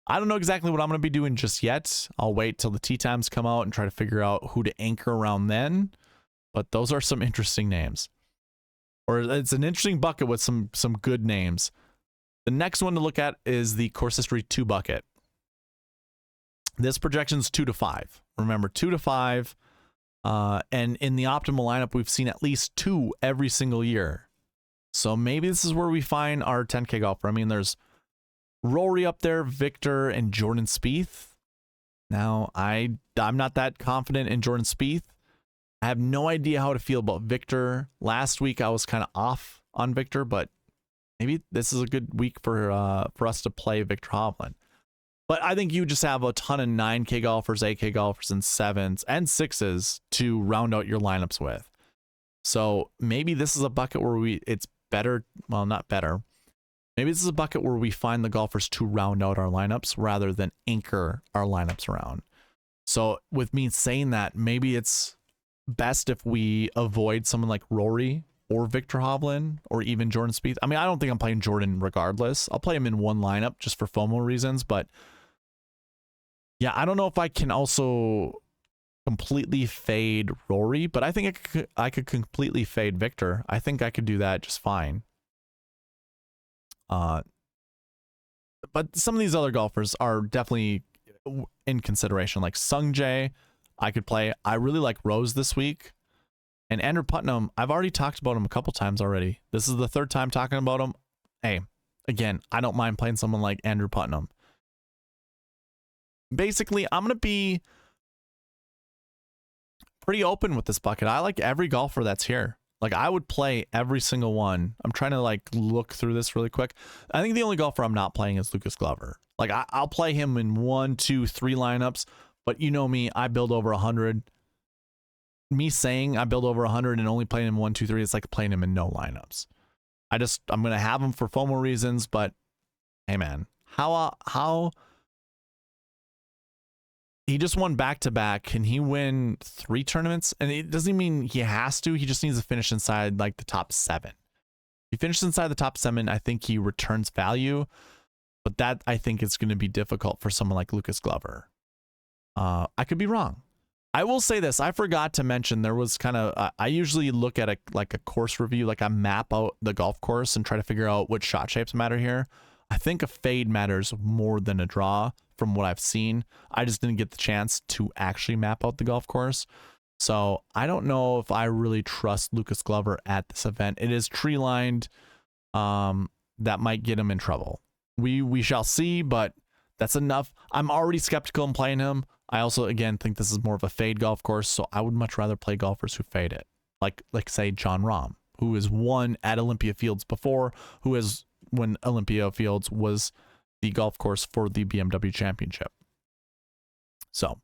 I don't know exactly what I'm going to be doing just yet. I'll wait till the tee times come out and try to figure out who to anchor around then. But those are some interesting names. Or it's an interesting bucket with some good names. The next one to look at is the course history 2 bucket. This projection's 2 to 5. Remember, 2 to 5. And in the optimal lineup, we've seen at least 2 every single year. So maybe this is where we find our 10K golfer. I mean, there's Rory up there, Victor, and Jordan Spieth. Now, I'm not that confident in Jordan Spieth. I have no idea how to feel about Victor. Last week, I was kind of off on Victor, but maybe this is a good week for us to play Viktor Hovland. But I think you just have a ton of 9K golfers, 8K golfers, and 7s and 6s to round out your lineups with. So maybe this is a bucket where it's better, well, not better. Maybe this is a bucket where we find the golfers to round out our lineups rather than anchor our lineups around. So with me saying that, maybe it's best if we avoid someone like Rory or Viktor Hovland or even Jordan Spieth. I mean, I don't think I'm playing Jordan regardless. I'll play him in one lineup just for FOMO reasons, but yeah, I don't know if I can also completely fade Rory, but I think I could completely fade Viktor. I think I could do that just fine. But some of these other golfers are definitely in consideration, like Sung Jae, I could play. I really like Rose this week. And Andrew Putnam, I've already talked about him a couple times already. This is the third time talking about him. Hey, again, I don't mind playing someone like Andrew Putnam. Basically, I'm going to be pretty open with this bucket. I like every golfer that's here. Like, I would play every single one. I'm trying to, like, look through this really quick. I think the only golfer I'm not playing is Lucas Glover. Like, I'll play him in 1, 2, 3 lineups. But you know me, I build over 100. Me saying I build over 100 and only playing him 1, 2, 3, it's like playing him in no lineups. I'm going to have him for FOMO reasons, but hey, man, how he just won back-to-back. Can he win 3 tournaments? And it doesn't mean he has to. He just needs to finish inside like the top 7. If he finishes inside the top 7, I think he returns value. But that, I think, is going to be difficult for someone like Lucas Glover. I could be wrong. I will say this. I forgot to mention there was kind of, I usually look at a course review, like I map out the golf course and try to figure out what shot shapes matter here. I think a fade matters more than a draw from what I've seen. I just didn't get the chance to actually map out the golf course. So I don't know if I really trust Lucas Glover at this event. It is tree lined. That might get him in trouble. We shall see, but that's enough. I'm already skeptical in playing him. I also, again, think this is more of a fade golf course, so I would much rather play golfers who fade it. Like say, Jon Rahm, who has won at Olympia Fields before, who has, when Olympia Fields was the golf course for the BMW Championship. So,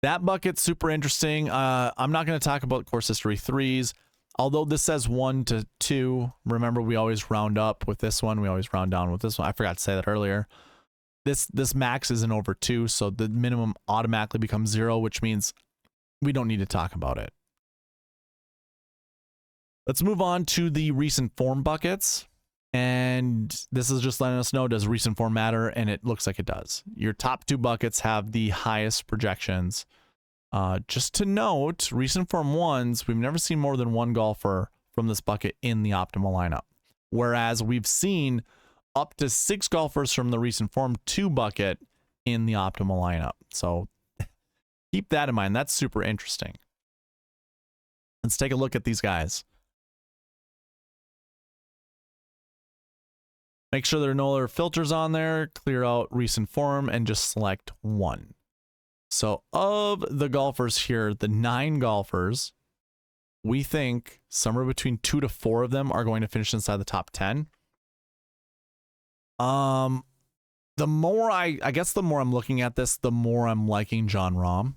that bucket's super interesting. I'm not going to talk about course history 3s, although this says 1 to 2. Remember, we always round up with this one. We always round down with this one. I forgot to say that earlier. This max isn't over 2, so the minimum automatically becomes 0, which means we don't need to talk about it. Let's move on to the recent form buckets. And this is just letting us know, does recent form matter? And it looks like it does. Your top 2 buckets have the highest projections. Just to note, recent form 1s, we've never seen more than 1 golfer from this bucket in the optimal lineup. Whereas we've seen up to 6 golfers from the recent form 2 bucket in the optimal lineup. So keep that in mind. That's super interesting. Let's take a look at these guys. Make sure there are no other filters on there. Clear out recent form and just select 1. So of the golfers here, the 9 golfers, we think somewhere between 2 to 4 of them are going to finish inside the top 10. The more I guess the more I'm looking at this, the more I'm liking Jon Rahm.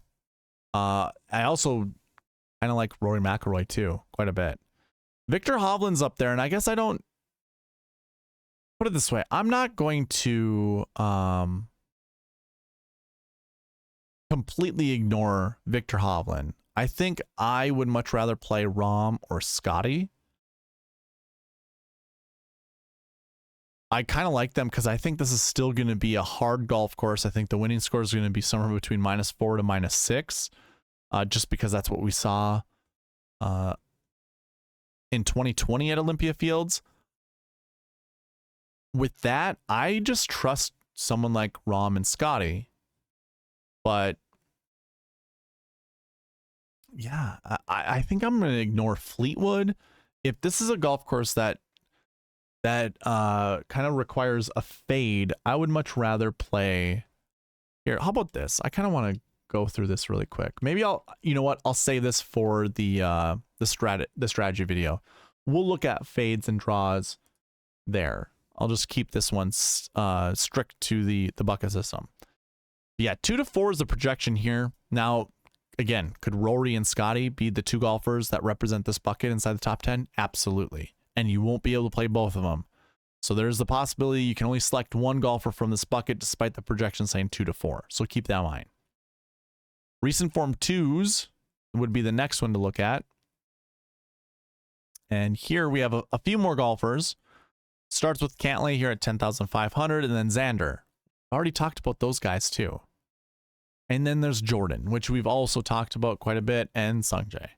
I also kind of like Rory McIlroy too, quite a bit. Viktor Hovland's up there, and I guess I don't put it this way. I'm not going to completely ignore Viktor Hovland. I think I would much rather play Rahm or Scotty. I kind of like them because I think this is still going to be a hard golf course. I think the winning score is going to be somewhere between -4 to -6, just because that's what we saw in 2020 at Olympia Fields. With that, I just trust someone like Rahm and Scotty. But yeah, I think I'm going to ignore Fleetwood. If this is a golf course that kind of requires a fade, I would much rather play here. How about this? I kind of want to go through this really quick. Maybe you know what? I'll save this for the strategy video. We'll look at fades and draws there. I'll just keep this one strict to the bucket system. Yeah, 2 to 4 is the projection here. Now, again, could Rory and Scotty be the 2 golfers that represent this bucket inside the top 10? Absolutely. And you won't be able to play both of them. So there's the possibility you can only select one golfer from this bucket despite the projection saying 2 to 4. So keep that in mind. Recent form 2s would be the next one to look at. And here we have a few more golfers. Starts with Cantlay here at 10,500 and then Xander. I already talked about those guys too. And then there's Jordan, which we've also talked about quite a bit, and Sungjae.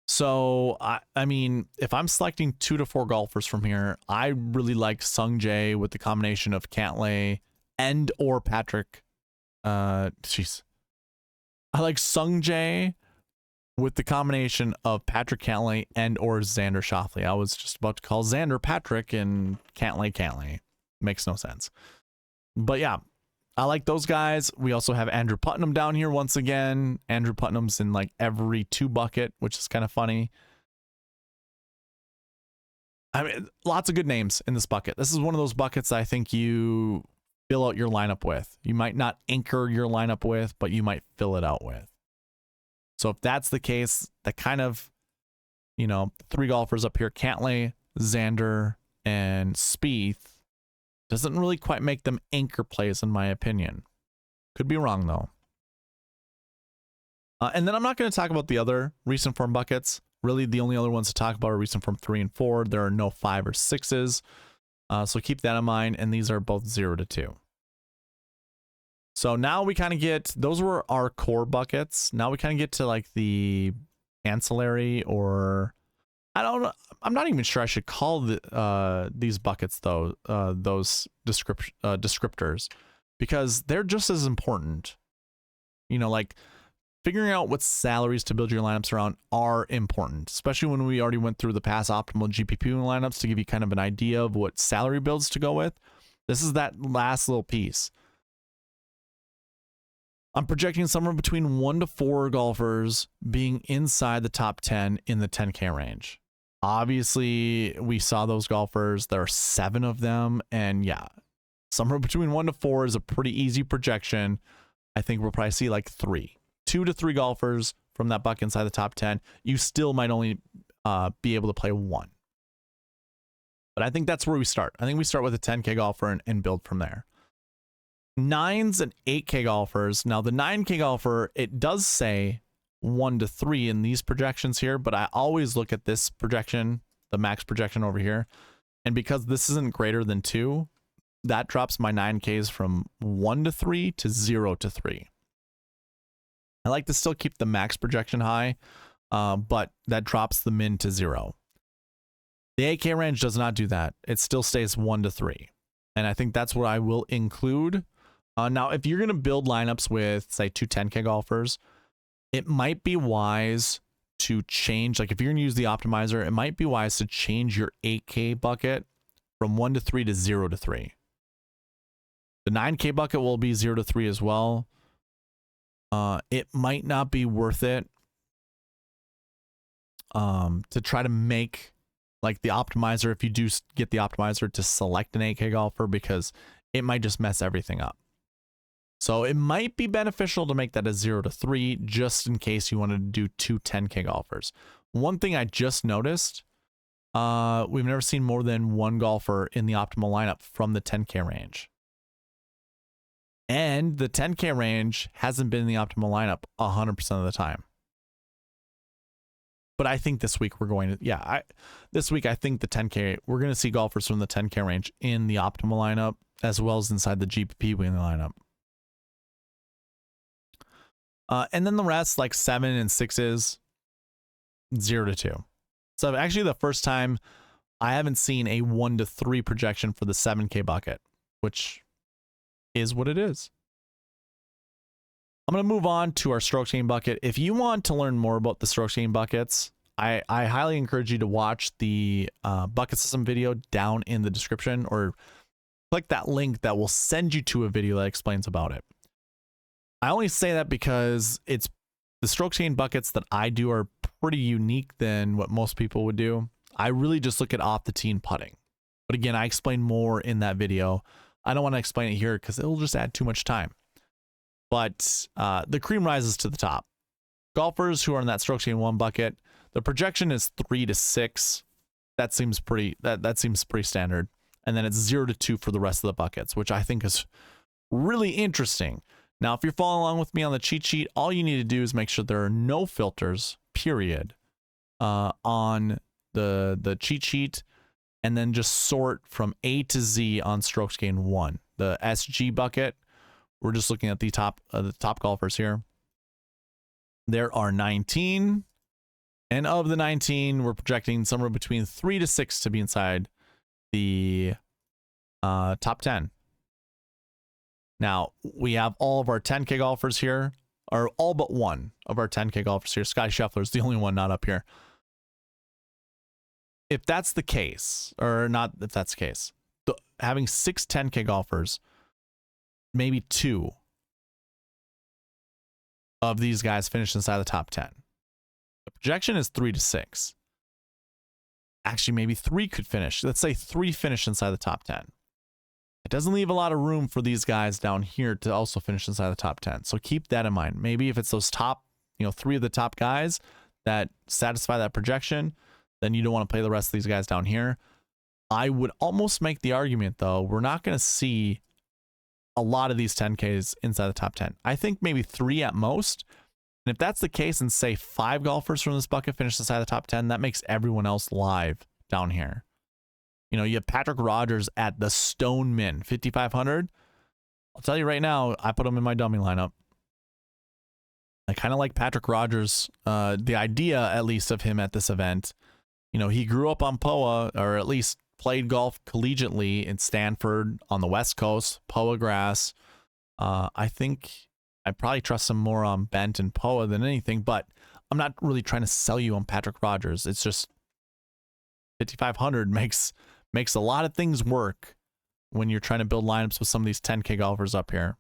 So, I mean, if I'm selecting 2 to 4 golfers from here, I really like Sungjae with the combination of Cantlay and or Patrick. I like Sungjae with the combination of Patrick Cantlay and or Xander Schauffele. I was just about to call Xander Patrick and Cantlay. Makes no sense. But yeah, I like those guys. We also have Andrew Putnam down here once again. Andrew Putnam's in like every 2 bucket, which is kind of funny. I mean, lots of good names in this bucket. This is one of those buckets that I think you fill out your lineup with. You might not anchor your lineup with, but you might fill it out with. So if that's the case, that kind of, you know, 3 golfers up here, Cantlay, Xander, and Spieth, doesn't really quite make them anchor plays in my opinion. Could be wrong though. And then I'm not going to talk about the other recent form buckets. Really, the only other ones to talk about are recent form 3 and 4. There are no 5 or 6s. So keep that in mind. And these are both 0 to 2. So now we kind of get, those were our core buckets. Now we kind of get to like the ancillary, or I don't know. I'm not even sure I should call these buckets though, those descriptors, because they're just as important. You know, like figuring out what salaries to build your lineups around are important, especially when we already went through the past optimal GPP lineups to give you kind of an idea of what salary builds to go with. This is that last little piece. I'm projecting somewhere between 1 to 4 golfers being inside the top 10 in the 10K range. Obviously, we saw those golfers. There are 7 of them. And yeah, somewhere between 1 to 4 is a pretty easy projection. I think we'll probably see like 3. 2 to 3 golfers from that bucket inside the top 10. You still might only be able to play 1. But I think that's where we start. I think we start with a 10K golfer and build from there. 9s and 8K golfers. Now the 9K golfer, it does say 1 to 3 in these projections here, but I always look at this projection, the max projection over here. And because this isn't greater than 2, that drops my 9Ks from 1 to 3 to 0 to 3. I like to still keep the max projection high, but that drops the min to 0. The 8K range does not do that. It still stays 1 to 3. And I think that's what I will include. Now, if you're going to build lineups with, say, 2 10K golfers, it might be wise to change. Like, if you're going to use the optimizer, it might be wise to change your 8K bucket from 1 to 3 to 0 to 3. The 9K bucket will be 0 to 3 as well. It might not be worth it to try to make like the optimizer, if you do get the optimizer, to select an 8K golfer, because it might just mess everything up. So it might be beneficial to make that a 0 to 3 just in case you wanted to do 2 10K golfers. One thing I just noticed, we've never seen more than 1 golfer in the optimal lineup from the 10K range. And the 10K range hasn't been in the optimal lineup 100% of the time. But I think this week we're going to, this week I think the 10K, we're going to see golfers from the 10K range in the optimal lineup as well as inside the GPP winning lineup. And then the rest, like 7 and 6s, 0 to 2. So actually the first time I haven't seen a 1 to 3 projection for the 7K bucket, which is what it is. I'm going to move on to our strokes gained bucket. If you want to learn more about the strokes gained buckets, I highly encourage you to watch the bucket system video down in the description, or click that link that will send you to a video that explains about it. I only say that because it's the strokes gained buckets that I do are pretty unique than what most people would do. I really just look at off the tee and putting. But again, I explain more in that video. I don't want to explain it here because it'll just add too much time. But the cream rises to the top. Golfers who are in that strokes gained 1 bucket, the projection is 3 to 6. That seems pretty standard. And then it's 0 to 2 for the rest of the buckets, which I think is really interesting. Now, if you're following along with me on the cheat sheet, all you need to do is make sure there are no filters, period, on the cheat sheet, and then just sort from A to Z on strokes gained 1. The SG bucket, we're just looking at the top golfers here. There are 19, and of the 19, we're projecting somewhere between 3 to 6 to be inside the top 10. Now, we have all of our 10K golfers here, or all but one of our 10K golfers here. Scotty Scheffler is the only one not up here. If that's the case, or not if that's the case, having 6 10K golfers, maybe 2 of these guys finish inside the top 10. The projection is 3 to 6. Actually, maybe 3 could finish. Let's say 3 finish inside the top 10. It doesn't leave a lot of room for these guys down here to also finish inside the top 10. So keep that in mind. Maybe if it's those top, 3 of the top guys that satisfy that projection, then you don't want to play the rest of these guys down here. I would almost make the argument, though, we're not going to see a lot of these 10Ks inside the top 10. I think maybe 3 at most. And if that's the case, and say 5 golfers from this bucket finish inside the top 10, that makes everyone else live down here. You have Patrick Rogers at the Stone Min, 5,500. I'll tell you right now, I put him in my dummy lineup. I kind of like Patrick Rogers, the idea, at least, of him at this event. He grew up on POA, or at least played golf collegiately in Stanford on the West Coast, POA grass. I think I'd probably trust him more on bent and POA than anything, but I'm not really trying to sell you on Patrick Rogers. It's just 5,500 makes a lot of things work when you're trying to build lineups with some of these 10K golfers up here.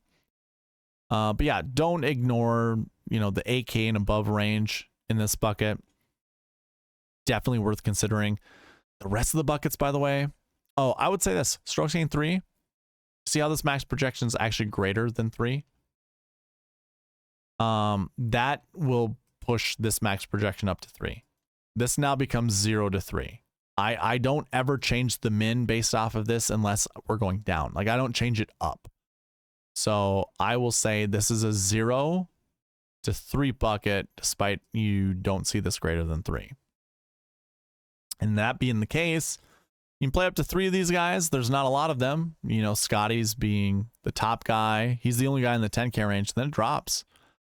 But yeah, don't ignore, the 8K and above range in this bucket. Definitely worth considering. The rest of the buckets, by the way. Oh, I would say this. Strokes gained 3. See how this max projection is actually greater than 3? That will push this max projection up to 3. This now becomes 0 to 3. I don't ever change the min based off of this unless we're going down. I don't change it up. So I will say this is a 0 to 3 bucket, despite you don't see this greater than 3. And that being the case, you can play up to 3 of these guys. There's not a lot of them. Scotty's being the top guy. He's the only guy in the 10K range. Then it drops.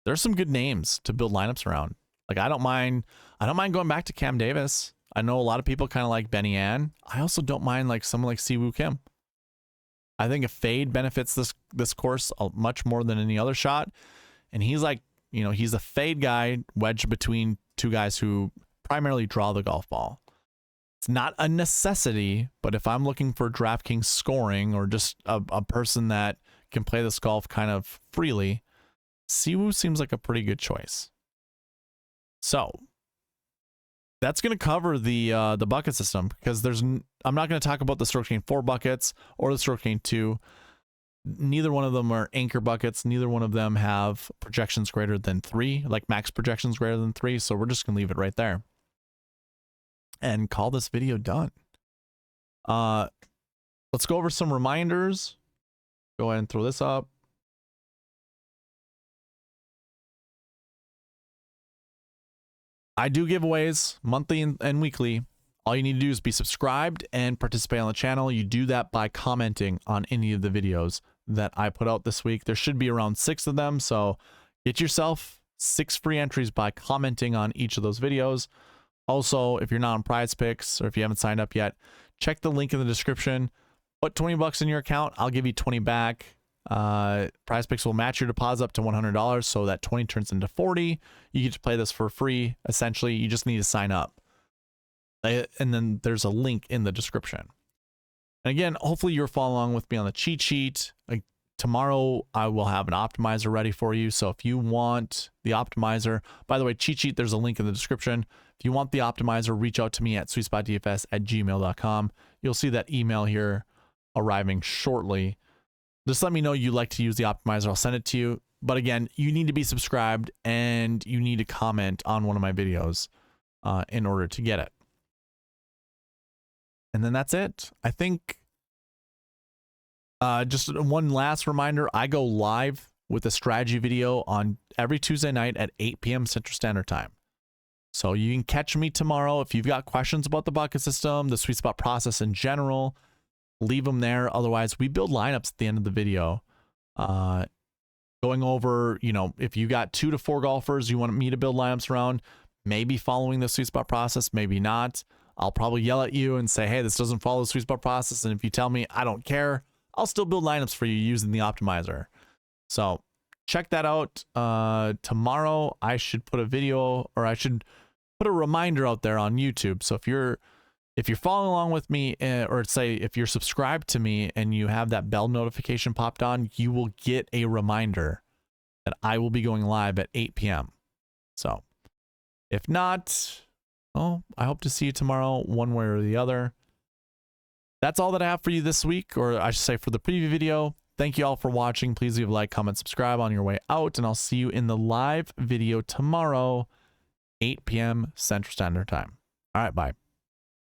There's some good names to build lineups around. I don't mind going back to Cam Davis. I know a lot of people kind of like Benny Ann. I also don't mind someone like Siwoo Kim. I think a fade benefits this course much more than any other shot. And he's he's a fade guy wedged between 2 guys who primarily draw the golf ball. It's not a necessity, but if I'm looking for DraftKings scoring or just a person that can play this golf kind of freely, Siwoo seems like a pretty good choice. So that's going to cover the bucket system, because I'm not going to talk about the strokes gained 4 buckets or the strokes gained 2. Neither one of them are anchor buckets. Neither one of them have projections greater than 3, max projections greater than 3. So we're just going to leave it right there and call this video done. Let's go over some reminders. Go ahead and throw this up. I do giveaways monthly and weekly. All you need to do is be subscribed and participate on the channel. You do that by commenting on any of the videos that I put out this week. There should be around 6 of them, so get yourself 6 free entries by commenting on each of those videos. Also, if you're not on Prize Picks, or if you haven't signed up yet, check the link in the description. Put $20 in your account. I'll give you 20 back. Prize Picks will match your deposit up to $100, so that 20 turns into 40. You get to play this for free. Essentially, you just need to sign up. And then there's a link in the description. And again, hopefully you're following along with me on the cheat sheet. tomorrow I will have an optimizer ready for you. So if you want the optimizer, by the way, cheat sheet, there's a link in the description. If you want the optimizer, reach out to me at SweetSpotDFS@gmail.com. You'll see that email here arriving shortly. Just let me know you like to use the optimizer. I'll send it to you. But again, you need to be subscribed and you need to comment on one of my videos in order to get it. And then that's it. I think just one last reminder, I go live with a strategy video on every Tuesday night at 8 p.m. Central Standard Time. So you can catch me tomorrow. If you've got questions about the bucket system, the sweet spot process in general, leave them there. Otherwise, we build lineups at the end of the video. Going over, you know, if you got 2 to 4 golfers you want me to build lineups around, maybe following the sweet spot process, maybe not. I'll probably yell at you and say, hey, this doesn't follow the sweet spot process. And if you tell me I don't care, I'll still build lineups for you using the optimizer. So check that out. Tomorrow I should put a video, or I should put a reminder out there on YouTube. So if you're following along with me, or say if you're subscribed to me and you have that bell notification popped on, you will get a reminder that I will be going live at 8 p.m. So if not, well, I hope to see you tomorrow one way or the other. That's all that I have for you this week, or I should say for the preview video. Thank you all for watching. Please leave a like, comment, subscribe on your way out, and I'll see you in the live video tomorrow, 8 p.m. Central Standard Time. All right, bye.